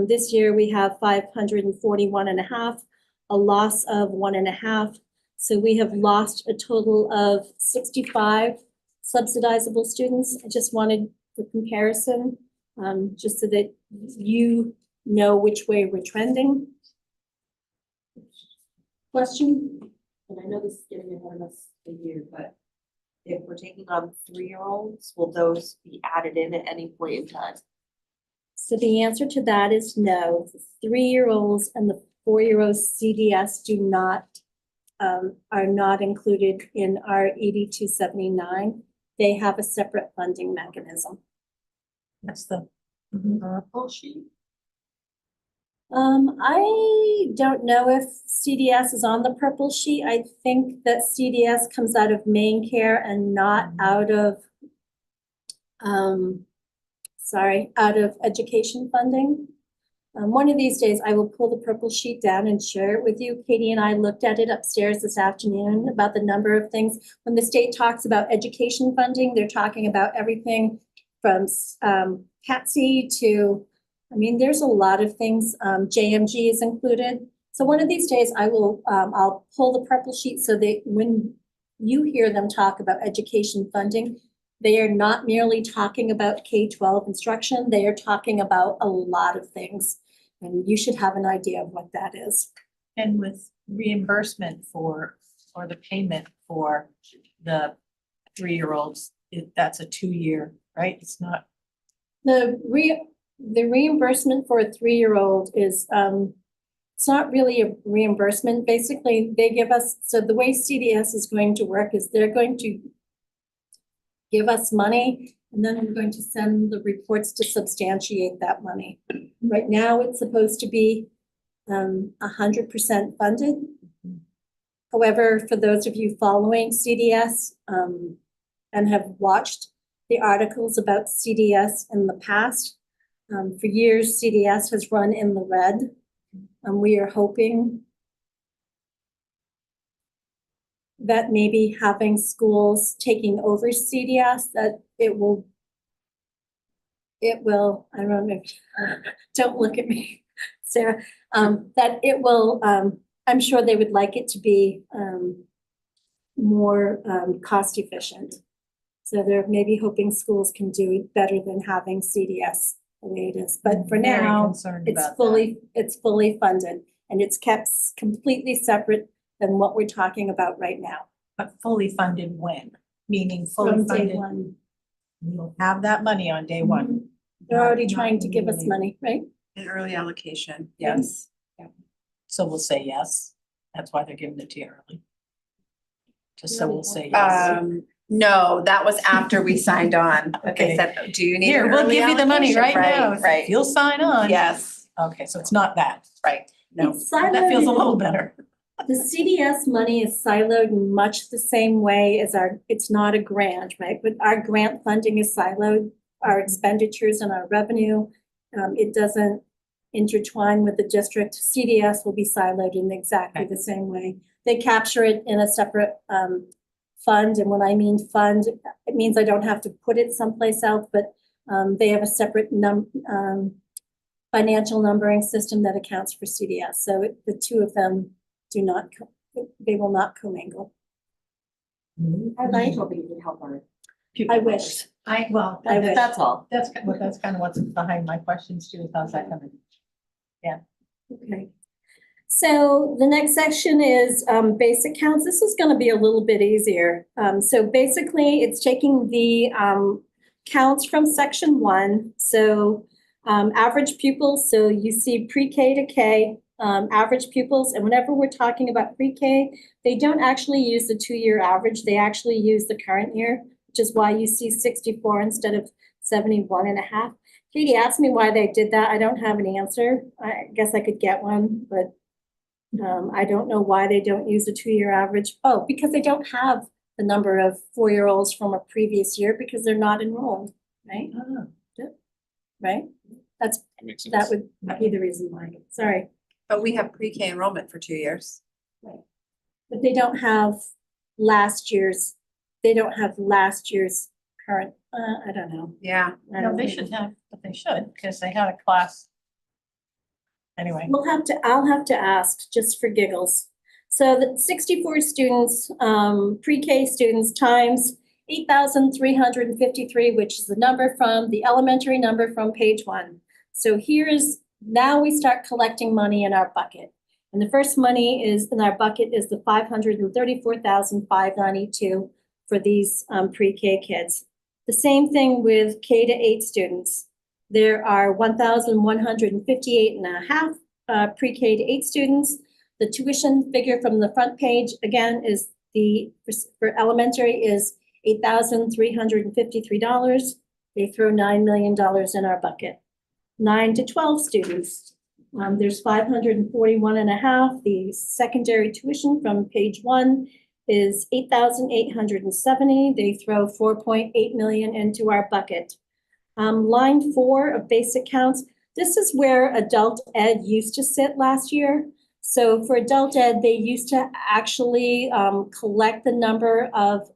Speaker 2: This year we have 541.5, a loss of 1.5. So we have lost a total of 65 subsidizable students. I just wanted for comparison, just so that you know which way we're trending. Question?
Speaker 7: And I know this is getting ahead of us a year, but if we're taking on 3-year-olds, will those be added in at any point in time?
Speaker 2: So the answer to that is no. The 3-year-olds and the 4-year-olds CDS are not included in our 8279. They have a separate funding mechanism.
Speaker 1: That's the
Speaker 7: Purple sheet?
Speaker 2: I don't know if CDS is on the purple sheet. I think that CDS comes out of main care and not out of, out of education funding. One of these days I will pull the purple sheet down and share it with you. Katie and I looked at it upstairs this afternoon about the number of things. When the state talks about education funding, they're talking about everything from PATSI to, I mean, there's a lot of things. JMG is included. So one of these days I will, I'll pull the purple sheet so that when you hear them talk about education funding, they are not merely talking about K-12 instruction. They are talking about a lot of things. And you should have an idea of what that is.
Speaker 1: and with reimbursement for, or the payment for the 3-year-olds, that's a 2-year, right? It's not.
Speaker 2: The reimbursement for a 3-year-old is, it's not really a reimbursement. Basically, they give us, so the way CDS is going to work is they're going to give us money, and then we're going to send the reports to substantiate that money. Right now, it's supposed to be 100% funded. However, for those of you following CDS and have watched the articles about CDS in the past, for years, CDS has run in the red. We are hoping that maybe having schools taking over CDS, that it will, I don't know, don't look at me, Sarah, that it will, I'm sure they would like it to be more cost efficient. So they're maybe hoping schools can do it better than having CDS the way it is. But for
Speaker 1: Very
Speaker 2: now,
Speaker 1: concerned
Speaker 2: it's
Speaker 1: about
Speaker 2: it's fully funded and it's kept completely separate than what we're talking about right now.
Speaker 1: But fully funded when? Meaning fully
Speaker 2: From day
Speaker 1: funded,
Speaker 2: one.
Speaker 1: you'll have that money on day one.
Speaker 2: They're already
Speaker 1: Not
Speaker 2: trying to give us
Speaker 1: immediately.
Speaker 2: money, right?
Speaker 6: An early allocation.
Speaker 1: Yes. So we'll say yes. That's why they're giving it to you early. Just so we'll say yes.
Speaker 6: No, that was after we signed on.
Speaker 1: Okay.
Speaker 6: They said, do you need
Speaker 1: Here,
Speaker 6: an
Speaker 1: we'll
Speaker 6: early
Speaker 1: give you the money right
Speaker 6: allocation?
Speaker 1: now.
Speaker 6: Right,
Speaker 1: if
Speaker 6: right.
Speaker 1: You'll sign on.
Speaker 6: Yes,
Speaker 1: Okay, so it's not that.
Speaker 6: right. No.
Speaker 2: It's
Speaker 1: That
Speaker 2: siloed
Speaker 1: feels a
Speaker 2: in-
Speaker 1: little better.
Speaker 2: The CDS money is siloed in much the same way as it's not a grant, right? But our grant funding is siloed, our expenditures and our revenue. It doesn't intertwine with the district. CDS will be siloed in exactly the same way. They capture it in a separate fund, and when I mean fund, it means I don't have to put it someplace else, but they have a separate financial numbering system that accounts for CDS. So the two of them they will not commingle.
Speaker 7: I was hoping you could help our.
Speaker 2: I wish.
Speaker 1: I
Speaker 2: wish.
Speaker 1: that's all. That's kind of what's behind my questions too, is how's that coming?
Speaker 2: Okay. So the next section is basic counts. This is gonna be a little bit easier. So basically, it's taking the counts from section 1. So average pupils, so you see pre-K to K, average pupils, and whenever we're talking about pre-K, they don't actually use the 2-year average, they actually use the current year, which is why you see 64 instead of 71.5. Katie asked me why they did that. I don't have an answer. I guess I could get one, but I don't know why they don't use the 2-year average. Oh, because they don't have the number of 4-year-olds from a previous year because they're not enrolled, right? Right?
Speaker 3: That makes sense.
Speaker 2: That would be the reason why. Sorry.
Speaker 6: But we have pre-K enrollment for 2 years.
Speaker 2: But they don't have last year's current, I don't know.
Speaker 6: Yeah.
Speaker 2: I
Speaker 1: No,
Speaker 2: don't
Speaker 1: they
Speaker 2: know.
Speaker 1: should have, but they should, because they had a class. Anyway,
Speaker 2: I'll have to ask just for giggles. So the 64 students, pre-K students times 8,353, which is the number from the elementary number from page 1. So now we start collecting money in our bucket. And the first money is in our bucket is the 534,592 for these pre-K kids. The same thing with K to 8 students. There are 1,158 and a half pre-K to 8 students. The tuition figure from the front page, again, is for elementary is $8,353. They throw $9 million in our bucket. 9 to 12 students. There's 541 and a half. The secondary tuition from page 1 is 8,870. They throw 4.8 million into our bucket. Line 4 of basic counts. This is where adult ed used to sit last year. So for adult ed, they used to actually collect the number of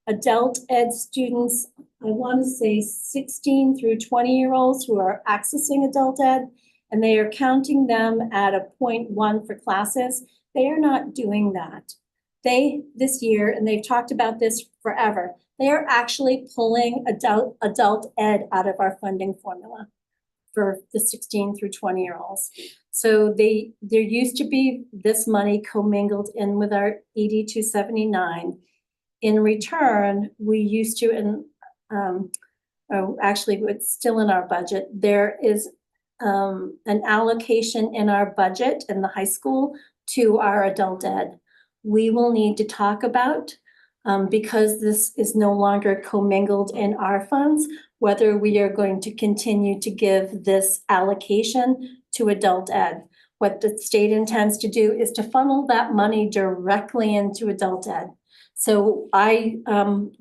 Speaker 2: adult ed students, I want to say 16 through 20-year-olds who are accessing adult ed, and they are counting them at a 0.1 for classes. They are not doing that. This year, and they've talked about this forever, they are actually pulling adult ed out of our funding formula for the 16 through 20-year-olds. So there used to be this money commingled in with our ED 279. In return, we used to, actually it's still in our budget, there is an allocation in our budget in the high school to our adult ed. We will need to talk about, because this is no longer commingled in our funds, whether we are going to continue to give this allocation to adult ed. What the state intends to do is to funnel that money directly into adult ed. So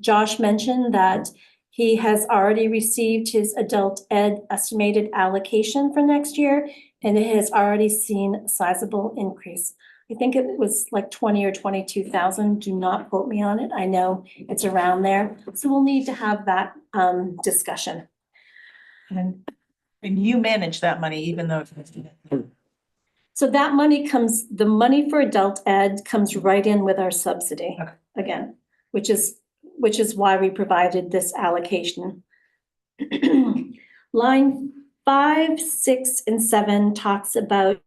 Speaker 2: Josh mentioned that he has already received his adult ed estimated allocation for next year, and it has already seen a sizable increase. I think it was like 20 or 22,000. Do not quote me on it. I know it's around there. So we'll need to have that discussion.
Speaker 1: and you manage that money even though.
Speaker 2: So that money comes, the money for adult ed comes right in with our subsidy
Speaker 1: Okay.
Speaker 2: again, which is why we provided this allocation. Line 5, 6, and 7 talks about